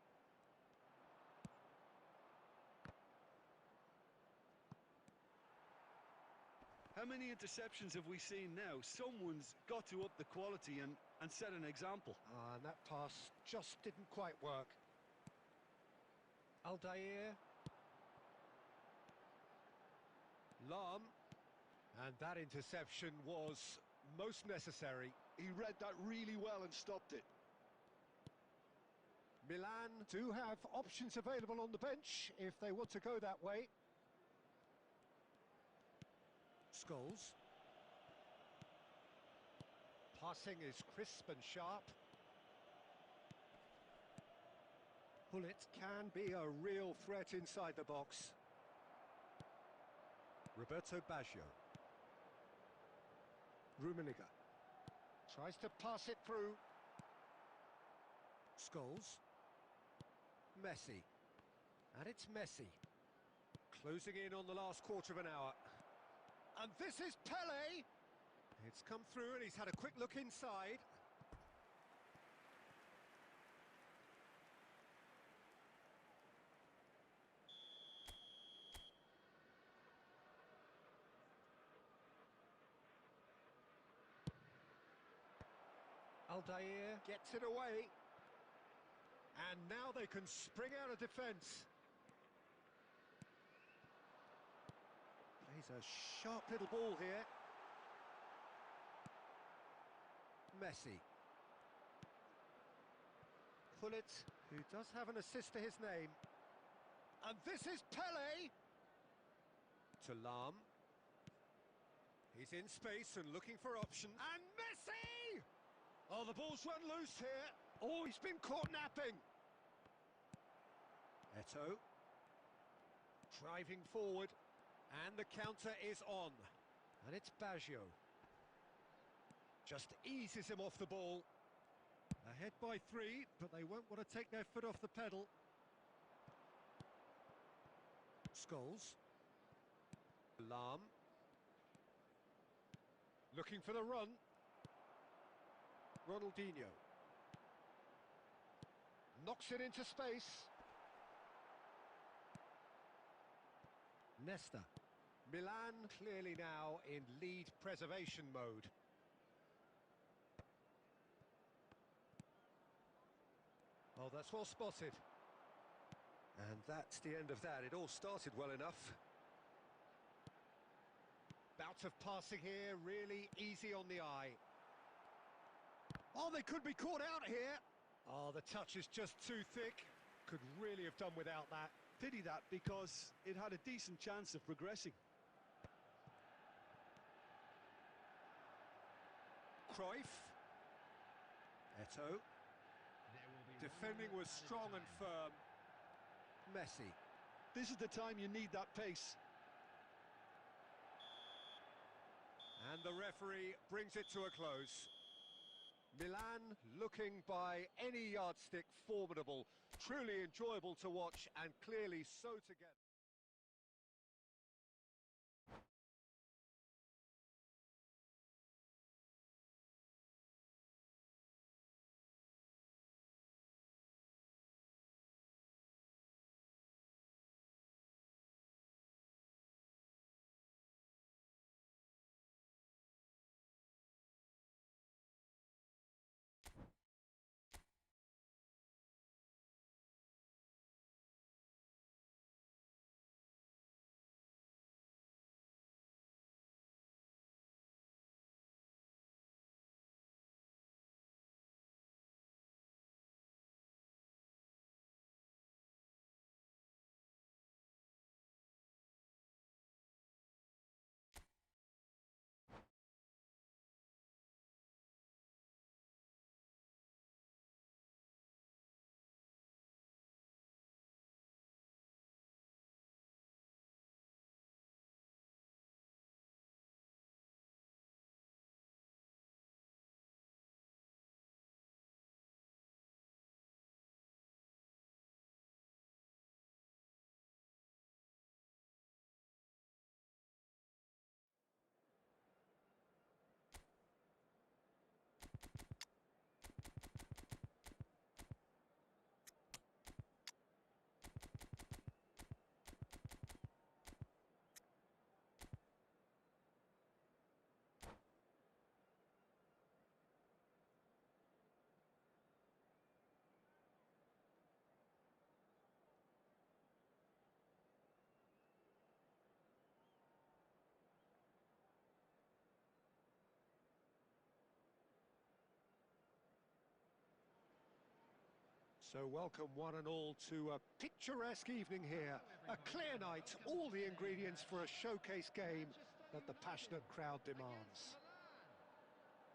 How many interceptions have we seen now? Someone's got to up the quality and set an example. And that pass just didn't quite work. Aldair. Lam. And that interception was most necessary. He read that really well and stopped it. Milan do have options available on the bench if they want to go that way. Scholes. Passing is crisp and sharp. Bullet can be a real threat inside the box. Roberto Baggio. Rummenigge. Tries to pass it through. Scholes. Messi. And it's Messi. Closing in on the last quarter of an hour. And this is Pele! It's come through and he's had a quick look inside. Aldair gets it away. And now they can spring out of defence. Plays a sharp little ball here. Messi. Pullet, who does have an assist to his name. And this is Pele! To Lam. He's in space and looking for options. And Messi! Oh, the ball's run loose here. Oh, he's been caught napping. Eto'o. Driving forward. And the counter is on. And it's Baggio. Just eases him off the ball. Ahead by 3, but they won't want to take their foot off the pedal. Scholes. Lam. Looking for the run. Ronaldinho. Knocks it into space. Nesta. Milan clearly now in lead preservation mode. Oh, that's well spotted. And that's the end of that. It all started well enough. Bout of passing here, really easy on the eye. Oh, they could be caught out here. Oh, the touch is just too thick. Could really have done without that. Pity that, because it had a decent chance of progressing. Cruyff. Eto'o. Defending was strong and firm. Messi. This is the time you need that pace. And the referee brings it to a close. Milan looking by any yardstick formidable, truly enjoyable to watch and clearly so together. So welcome one and all to a picturesque evening here. A clear night, all the ingredients for a showcase game that the passionate crowd demands.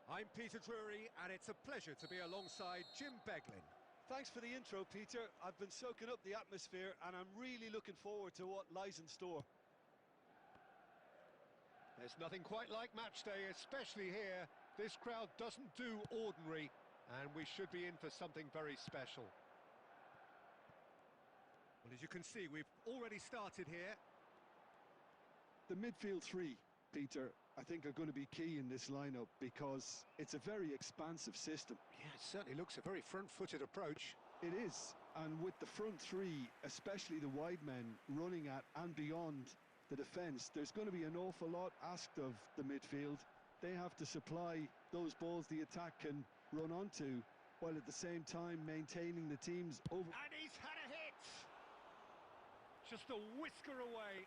I'm Peter Drury, and it's a pleasure to be alongside Jim Beglin. Thanks for the intro, Peter. I've been soaking up the atmosphere and I'm really looking forward to what lies in store. There's nothing quite like match day, especially here. This crowd doesn't do ordinary, and we should be in for something very special. Well, as you can see, we've already started here. The midfield three, Peter, I think are going to be key in this lineup because it's a very expansive system. Yeah, it certainly looks a very front-footed approach. It is, and with the front three, especially the wide men, running at and beyond the defence, there's going to be an awful lot asked of the midfield. They have to supply those balls the attack can run onto, while at the same time maintaining the team's over... And he's had a hit! Just a whisker away.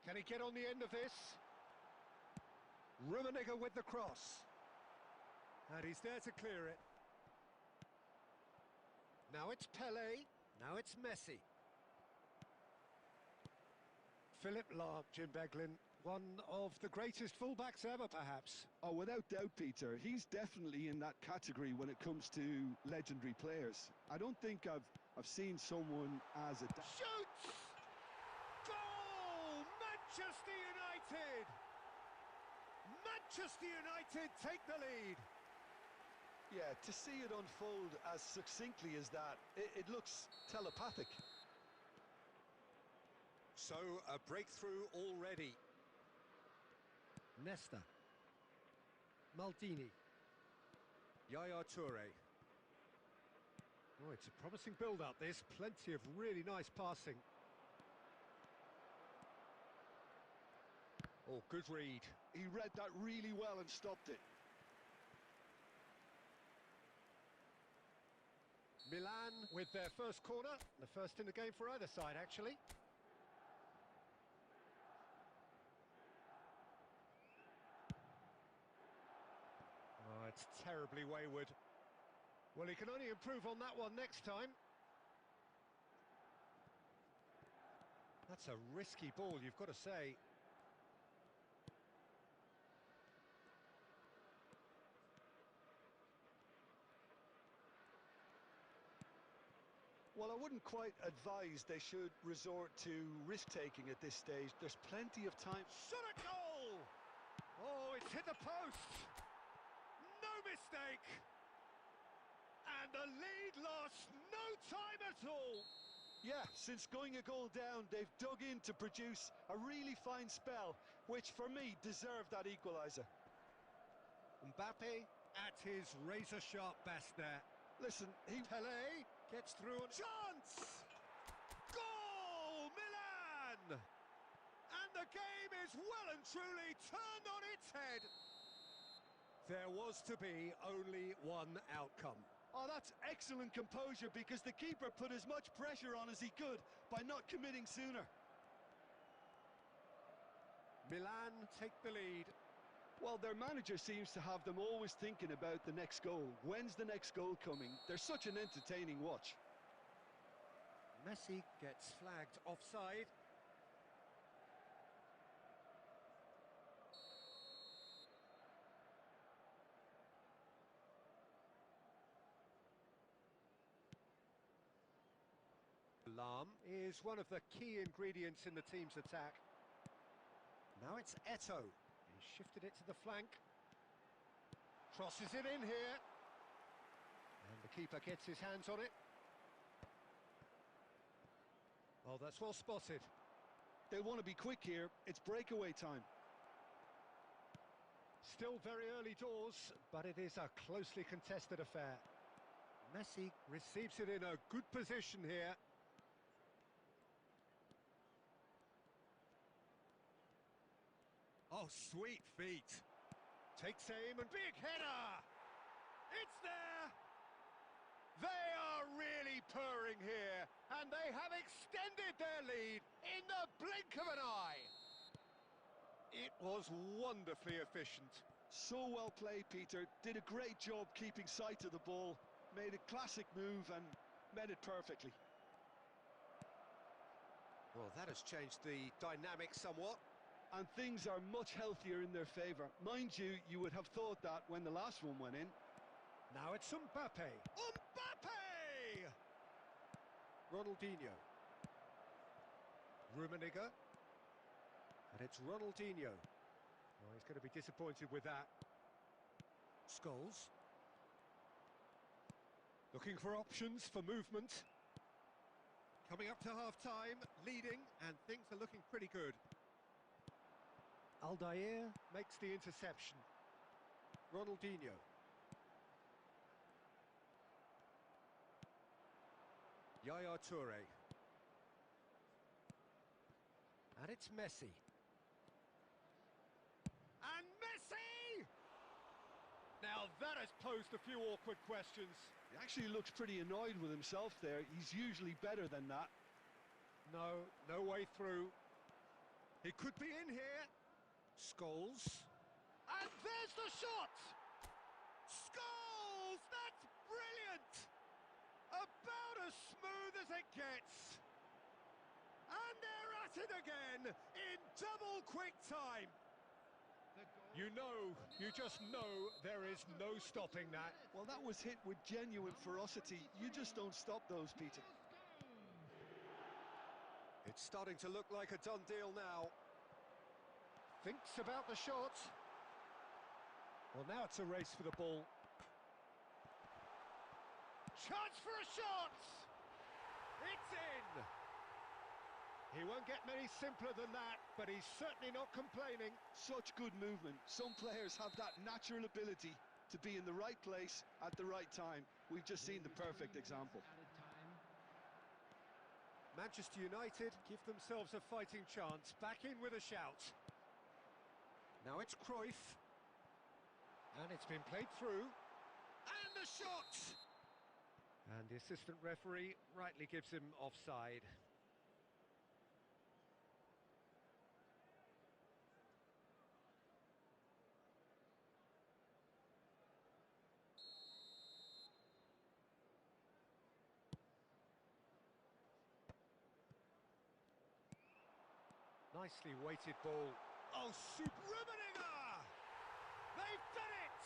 Can he get on the end of this? Rummenigge with the cross. And he's there to clear it. Now it's Pelé. Now it's Messi. Philip Lahm, Jim Beglin, one of the greatest fullbacks ever, perhaps. Oh, without doubt, Peter. He's definitely in that category when it comes to legendary players. I don't think I've seen someone as a... Shoots! Goal! Manchester United! Manchester United take the lead. Yeah, to see it unfold as succinctly as that, it looks telepathic. So, a breakthrough already. Nesta. Maldini. Yaya Toure. Oh, it's a promising build-up, this. Plenty of really nice passing. Oh, good read. He read that really well and stopped it. Milan with their first corner. The first in the game for either side, actually. Oh, it's terribly wayward. Well, he can only improve on that one next time. That's a risky ball, you've got to say. Well, I wouldn't quite advise they should resort to risk-taking at this stage. There's plenty of time. Shot at goal! Oh, it's hit the post! No mistake! And the lead lost no time at all! Yeah, since going a goal down, they've dug in to produce a really fine spell, which for me deserved that equaliser. Mbappe at his razor-sharp best there. Listen, Pelé gets through and... Chance! Goal! Milan! And the game is well and truly turned on its head. There was to be only one outcome. Oh, that's excellent composure because the keeper put as much pressure on as he could by not committing sooner. Milan take the lead. Well, their manager seems to have them always thinking about the next goal. When's the next goal coming? They're such an entertaining watch. Messi gets flagged offside. Lahm is one of the key ingredients in the team's attack. Now it's Eto'o. He's shifted it to the flank. Crosses it in here. And the keeper gets his hands on it. Oh, that's well spotted. They want to be quick here. It's breakaway time. Still very early doors, but it is a closely contested affair. Messi receives it in a good position here. Oh, sweet feet. Takes aim and big header! It's there! They are really really purring here, and they have extended their lead in the blink of an eye. It was wonderfully efficient. So well played, Peter. Did a great job keeping sight of the ball, made a classic move and met it perfectly. Well, that has changed the dynamic somewhat. And things are much healthier in their favour. Mind you, you would have thought that when the last one went in. Now it's Mbappe. Mbappe! Ronaldinho. Rummenigge. And it's Ronaldinho. Oh, he's going to be disappointed with that. Scholes. Looking for options for movement. Coming up to half-time, leading, and things are looking pretty good. Aldair makes the interception. Ronaldinho. Yaya Toure. And it's Messi. And Messi! Now that has posed a few awkward questions. He actually looks pretty annoyed with himself there. He's usually better than that. No, no way through. He could be in here. Scholes. And there's the shot! Scholes! That's brilliant! About as smooth as it gets. And they're at it again in double quick time. You know, you just know there is no stopping that. Well, that was hit with genuine ferocity. You just don't stop those, Peter. It's starting to look like a done deal now. Thinks about the shot. Well, now it's a race for the ball. Chance for a shot! It's in! He won't get many simpler than that, but he's certainly not complaining. Such good movement. Some players have that natural ability to be in the right place at the right time. We've just seen the perfect example. Manchester United give themselves a fighting chance. Back in with a shout. Now it's Cruyff. And it's been played through. And the shot! And the assistant referee rightly gives him offside. Nicely weighted ball. Oh, Rummenigge! They've done it!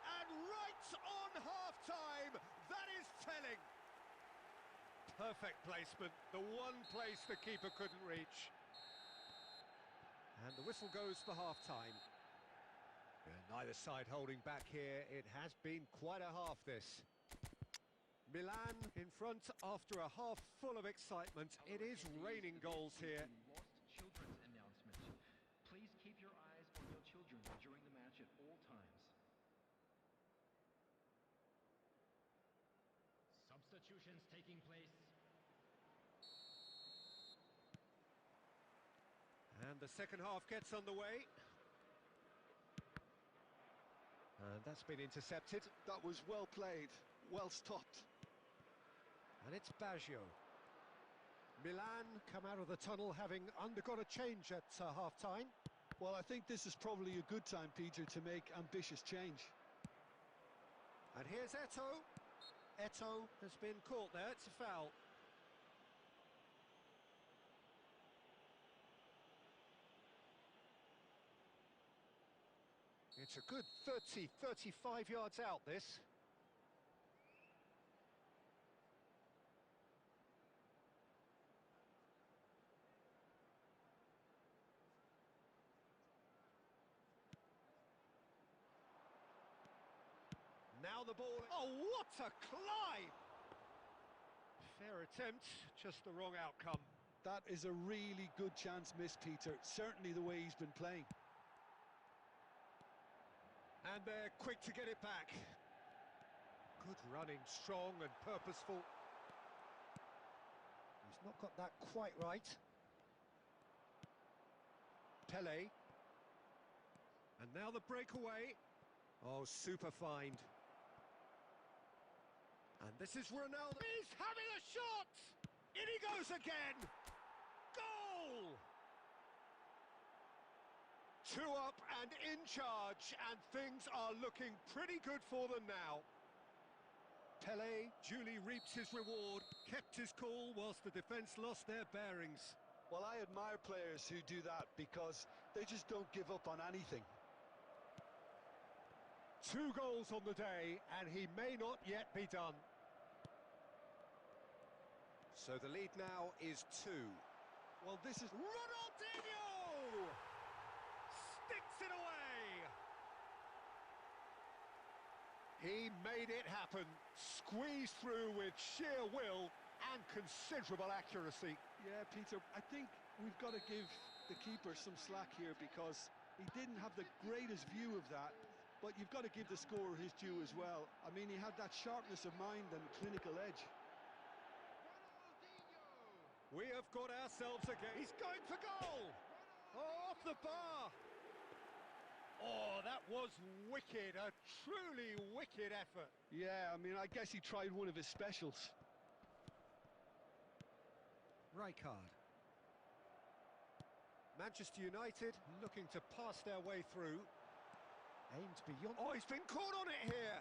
And right on half-time, that is telling. Perfect placement, the one place the keeper couldn't reach. And the whistle goes for half-time. Neither side holding back here. It has been quite a half, this. Milan in front after a half full of excitement. It is raining goals here. Lost children's announcement. Please keep your eyes on your children during the match at all times. Substitutions taking place. And the second half gets underway. And that's been intercepted. That was well played, well stopped. And it's Baggio. Milan come out of the tunnel having undergone a change at half-time. Well, I think this is probably a good time, Peter, to make ambitious change. And here's Eto'o. Eto'o has been caught there, it's a foul. It's a good 30, 35 yards out, this. Now the ball... Oh, what a climb! Fair attempt, just the wrong outcome. That is a really good chance missed, Peter. Certainly the way he's been playing. And they're quick to get it back. Good running, strong and purposeful. He's not got that quite right. Pele. And now the breakaway. Oh, super find. And this is Ronaldo. He's having a shot! In he goes again! Goal! 2 up and in charge, and things are looking pretty good for them now. Pele duly reaps his reward, kept his cool whilst the defence lost their bearings. Well, I admire players who do that because they just don't give up on anything. 2 goals on the day, and he may not yet be done. So the lead now is 2. Well, this is... Ronaldinho! Sticks it away! He made it happen, squeezed through with sheer will and considerable accuracy. Yeah, Peter, I think we've got to give the keeper some slack here because he didn't have the greatest view of that, but you've got to give the scorer his due as well. I mean, he had that sharpness of mind and clinical edge. We have got ourselves again. He's going for goal! Oh, off the bar! Oh, that was wicked, a truly wicked effort. Yeah, I mean, I guess he tried one of his specials. Rijkaard. Manchester United looking to pass their way through. Aimed beyond... Oh, he's been caught on it here!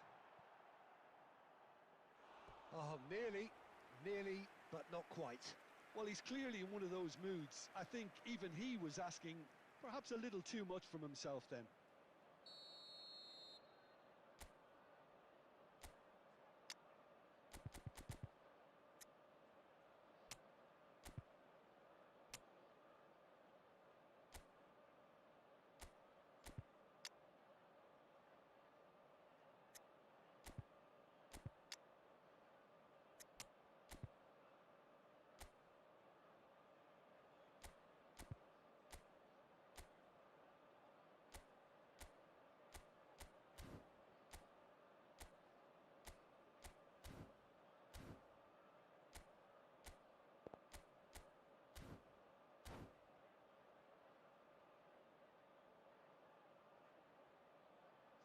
Oh, nearly, but not quite. Well, he's clearly in one of those moods. I think even he was asking perhaps a little too much from himself then.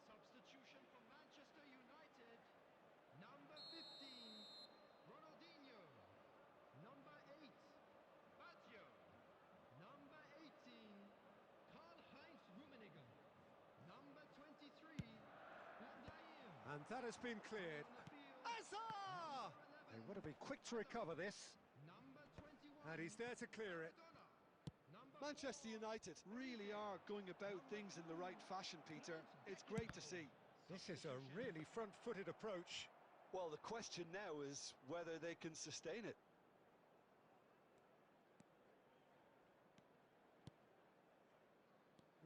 Substitution for Manchester United. Number 15, Ronaldinho. Number 8, Baggio. Number 18, Karl-Heinz Rummenigge. Number 23, Gundogan. And that has been cleared. Hazard! They want to be quick to recover this. Number 21, And he's there to clear it. Number Manchester 4, United really are going about things in the right fashion, Peter. It's great to see. This is a really front-footed approach. Well, the question now is whether they can sustain it.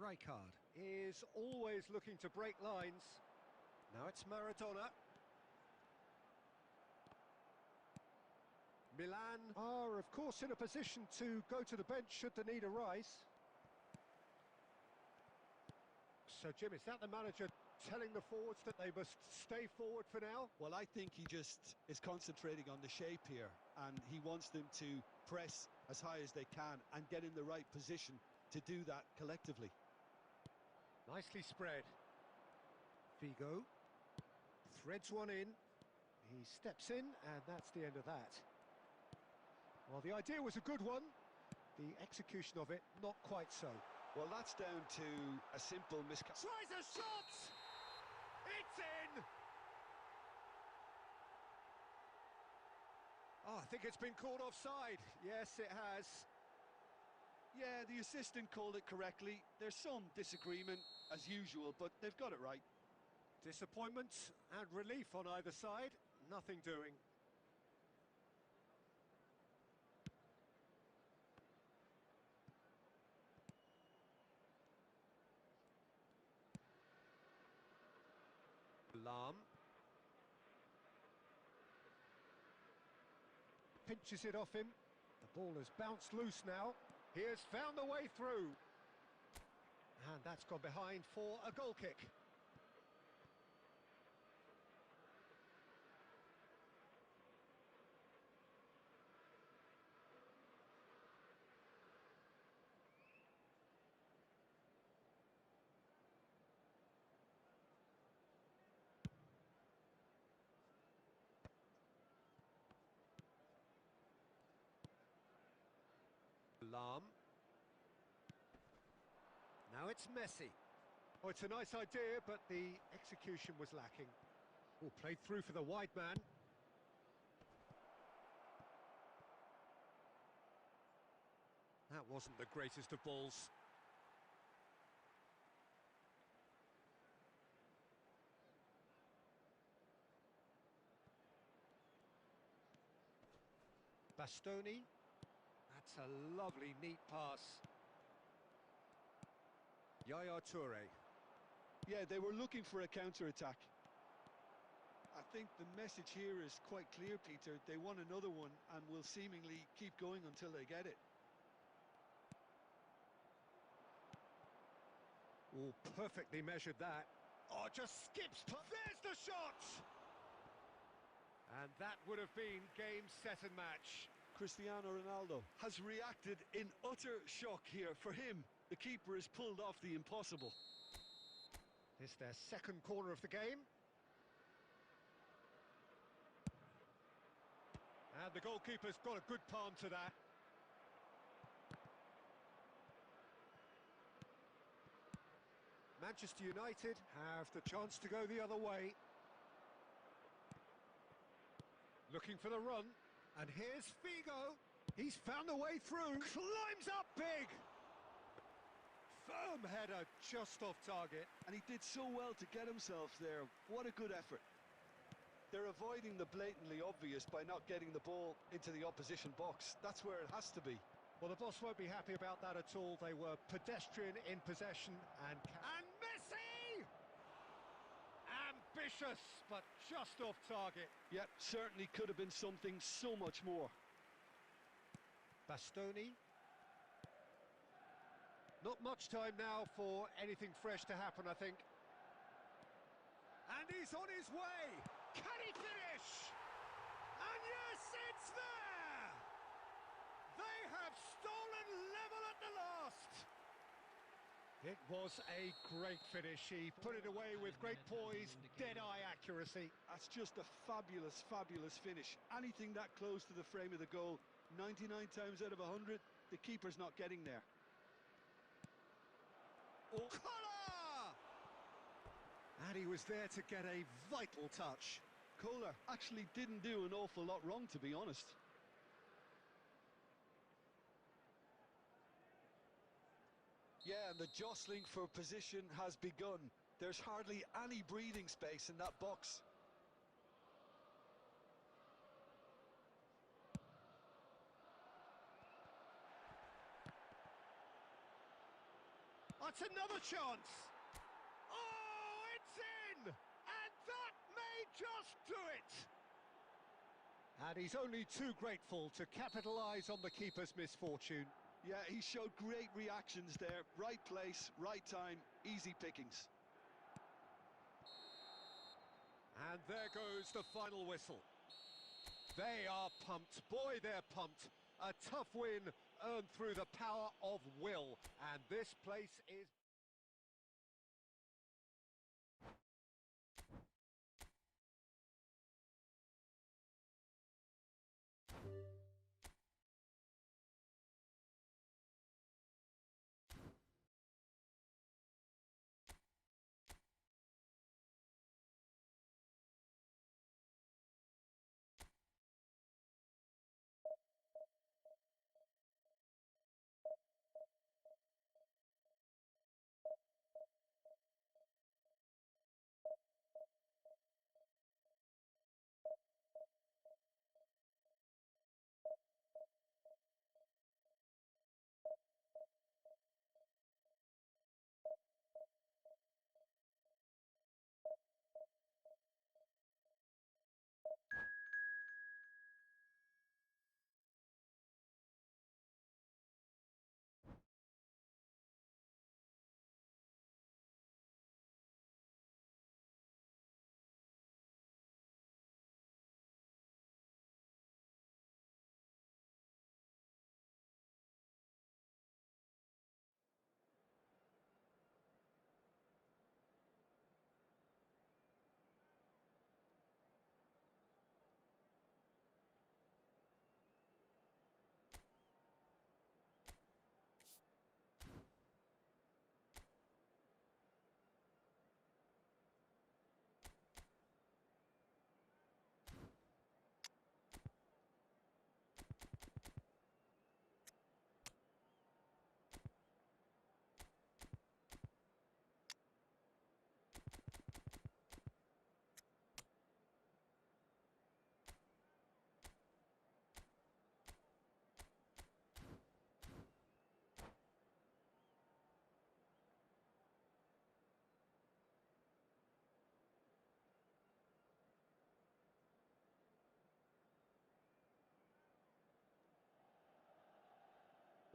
Rijkaard is always looking to break lines. Now it's Maradona. Milan are, of course, in a position to go to the bench should the need arise. So, Jim, is that the manager telling the forwards that they must stay forward for now? Well, I think he just is concentrating on the shape here, and he wants them to press as high as they can and get in the right position to do that collectively. Nicely spread. Figo threads one in. He steps in, and that's the end of that. Well, the idea was a good one. The execution of it, not quite so. Well, that's down to a simple miscalculation. Tries a shot! It's in! Oh, I think it's been called offside. Yes, it has. Yeah, the assistant called it correctly. There's some disagreement, as usual, but they've got it right. Disappointment and relief on either side. Nothing doing. Lam pinches it off him. The ball has bounced loose now. He has found the way through. And that's gone behind for a goal kick. Lam. Now it's Messi. Oh, it's a nice idea, but the execution was lacking. Oh, played through for the wide man. That wasn't the greatest of balls. Bastoni. That's a lovely, neat pass. Yaya Toure. Yeah, they were looking for a counter-attack. I think the message here is quite clear, Peter. They want another one and will seemingly keep going until they get it. Oh, perfectly measured that. Oh, just skips. There's the shot! And that would have been game, set and match. Cristiano Ronaldo has reacted in utter shock here. For him, the keeper has pulled off the impossible. This their second corner of the game. And the goalkeeper's got a good palm to that. Manchester United have the chance to go the other way. Looking for the run. And here's Figo. He's found a way through. Climbs up big. Firm header just off target. And he did so well to get himself there. What a good effort. They're avoiding the blatantly obvious by not getting the ball into the opposition box. That's where it has to be. Well, the boss won't be happy about that at all. They were pedestrian in possession and Messi! Ambitious, but just off target. Yep, certainly could have been something so much more. Bastoni. Not much time now for anything fresh to happen, I think. And he's on his way. Can he finish? And yes, it's there! They have stolen level at the last. It was a great finish. He put it away with great poise, dead-eye accuracy. That's just a fabulous, fabulous finish. Anything that close to the frame of the goal, 99 times out of 100, the keeper's not getting there. Oh, Kola! And he was there to get a vital touch. Kohler actually didn't do an awful lot wrong, to be honest. Yeah, and the jostling for position has begun. There's hardly any breathing space in that box. That's another chance. Oh, it's in! And that may just do it! And he's only too grateful to capitalise on the keeper's misfortune. Yeah, he showed great reactions there. Right place, right time, easy pickings. And there goes the final whistle. They are pumped. Boy, they're pumped. A tough win earned through the power of will. And this place is...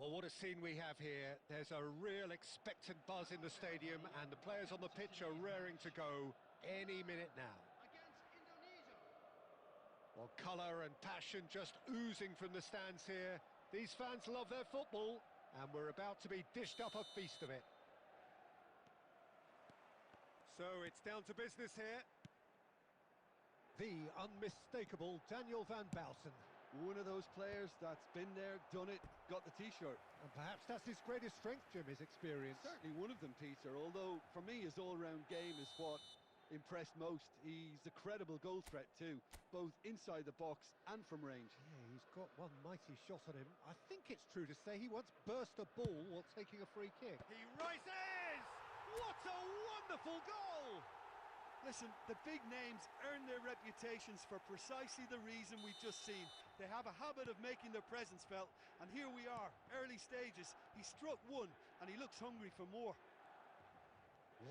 Well, what a scene we have here. There's a real expectant buzz in the stadium, and the players on the pitch are raring to go any minute now. Against Indonesia. Well, colour and passion just oozing from the stands here. These fans love their football, and we're about to be dished up a feast of it. So it's down to business here. The unmistakable Daniel van Baalsen. One of those players that's been there, done it, got the T-shirt. And perhaps that's his greatest strength, Jim, his experience. Certainly one of them, Peter, although for me his all-round game is what impressed most. He's a credible goal threat too, both inside the box and from range. Yeah, he's got one mighty shot on him. I think it's true to say he once burst a ball while taking a free kick. He rises! What a wonderful goal! Listen, the big names earn their reputations for precisely the reason we've just seen. They have a habit of making their presence felt, and here we are, early stages. He struck one, and he looks hungry for more.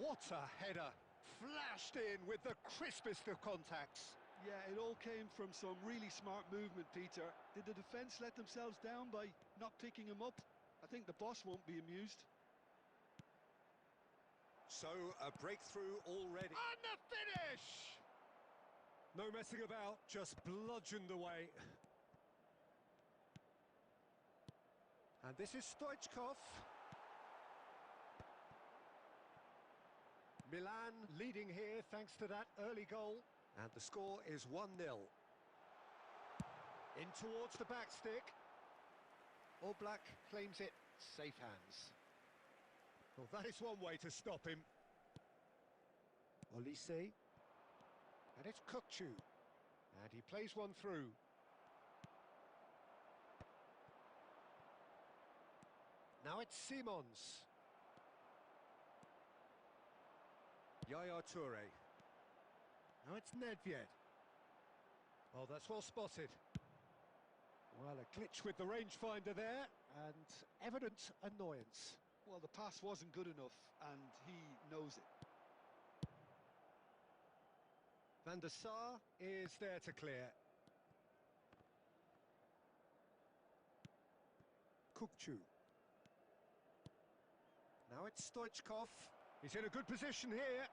What a header! Flashed in with the crispest of contacts. Yeah, it all came from some really smart movement, Peter. Did the defence let themselves down by not picking him up? I think the boss won't be amused. So, a breakthrough already. And the finish! No messing about, just bludgeoned away. And this is Stoichkov. Milan leading here thanks to that early goal. And the score is 1-0. In towards the back stick. Oblak claims it, safe hands. Well, that is one way to stop him. Olise. And it's Kukcu. And he plays one through. Now it's Simons. Yaya Toure. Now it's Nedved. Oh, that's well spotted. Well, a glitch with the rangefinder there, and evident annoyance. Well, the pass wasn't good enough, and he knows it. Van der Sar is there to clear. Kukcu. Now it's Stoichkov. He's in a good position here.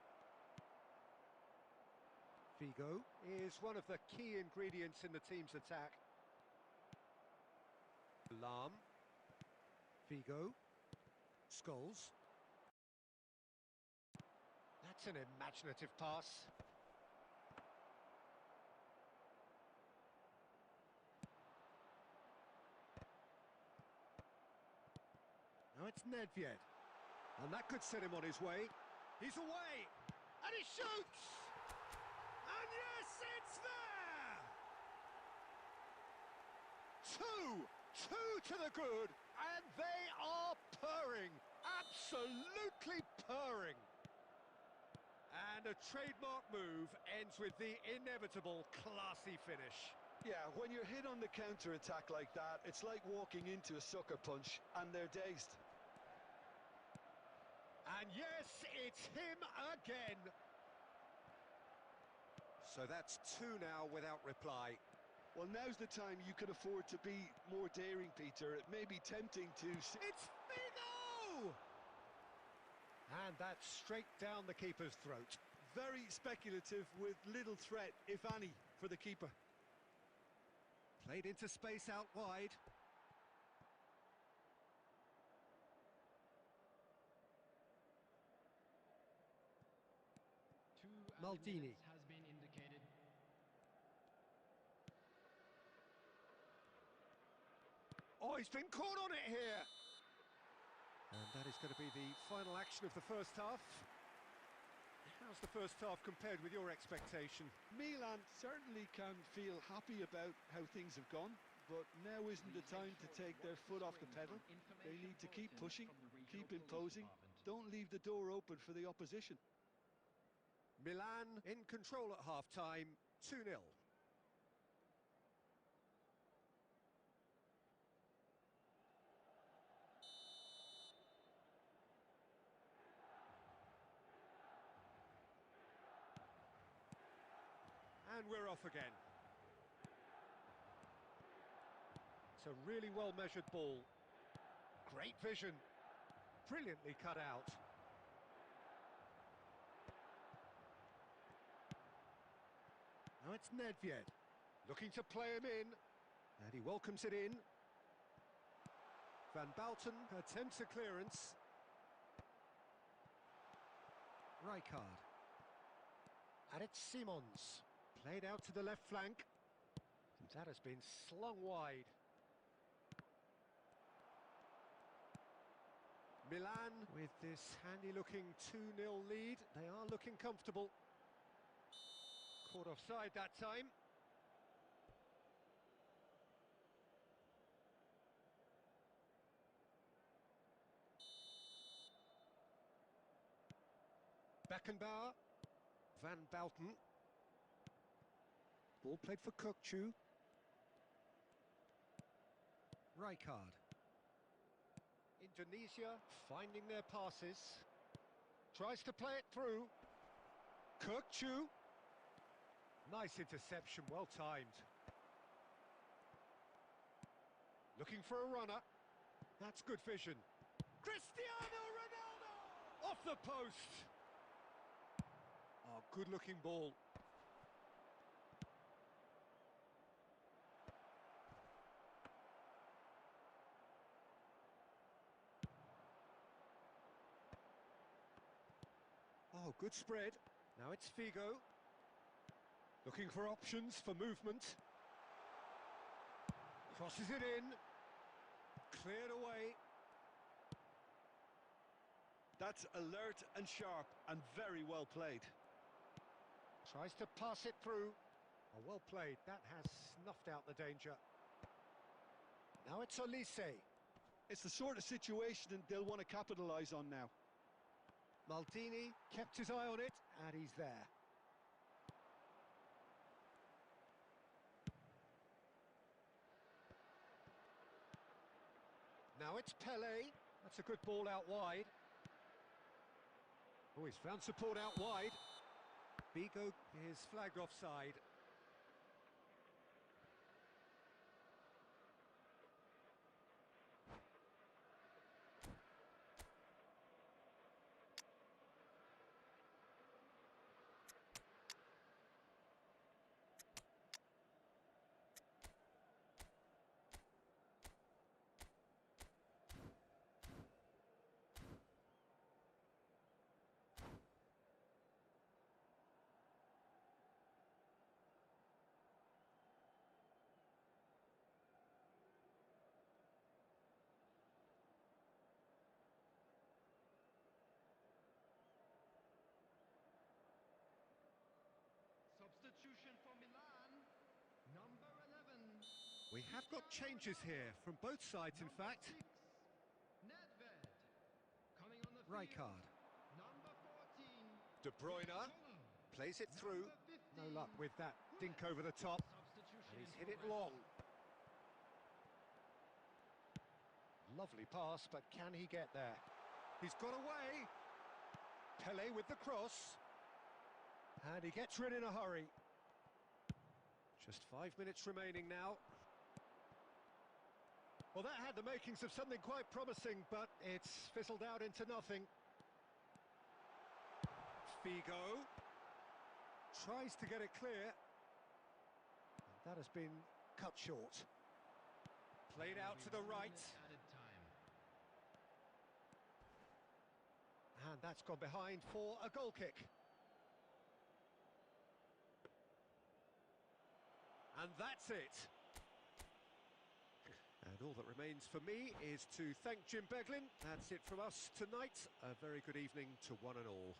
Figo is one of the key ingredients in the team's attack. Lam. Figo. Scholes. That's an imaginative pass. Now it's Nedved. And that could set him on his way. He's away! And he shoots! And yes, it's there! Two to the good, and they are purring. Absolutely purring. And a trademark move ends with the inevitable classy finish. Yeah, when you're hit on the counter-attack like that, it's like walking into a sucker punch, and they're dazed. And yes, it's him again. So that's two now without reply. Well, now's the time you can afford to be more daring, Peter. It may be tempting to... It's Figo! And that's straight down the keeper's throat. Very speculative with little threat, if any, for the keeper. Played into space out wide. Maldini. Has been indicated. Oh, he's been caught on it here. And that is going to be the final action of the first half. How's the first half compared with your expectation? Milan certainly can feel happy about how things have gone, but now isn't the time to take their foot off the pedal. They need to keep pushing, keep imposing, don't leave the door open for the opposition. Milan in control at half-time, 2-0. And we're off again. It's a really well-measured ball. Great vision. Brilliantly cut out. Now it's Nedved, looking to play him in, and he welcomes it in. Van Bouten attempts a clearance. Rijkaard. And it's Simons, played out to the left flank. And that has been slung wide. Milan with this handy-looking 2-0 lead. They are looking comfortable. Caught offside that time. Beckenbauer. Van Bouten. Ball played for Kökçü. Rijkaard. Indonesia finding their passes. Tries to play it through. Kökçü. Nice interception, well timed. Looking for a runner. That's good vision. Cristiano Ronaldo! Off the post! Oh, good-looking ball. Oh, good spread. Now it's Figo. Looking for options for movement. Crosses it in. Cleared away. That's alert and sharp and very well played. Tries to pass it through. Oh, well played. That has snuffed out the danger. Now it's Olise. It's the sort of situation they'll want to capitalise on now. Maldini kept his eye on it, and he's there. Now it's Pele. That's a good ball out wide. Oh, he's found support out wide. Figo is flagged offside. Substitution for Milan, number 11. We have got changes here from both sides, in Number fact. 6, Nedved. Coming on the Rijkaard. field, number 14. De Bruyne plays it through. No luck with that dink over the top. And he's hit it long. Lovely pass, but can he get there? He's got away. Pele with the cross. And he gets rid in a hurry. Just 5 minutes remaining now. Well, that had the makings of something quite promising, but it's fizzled out into nothing. Figo tries to get it clear. And that has been cut short. Played out to the right. Added time. And that's gone behind for a goal kick. And that's it. And all that remains for me is to thank Jim Beglin. That's it from us tonight. A very good evening to one and all.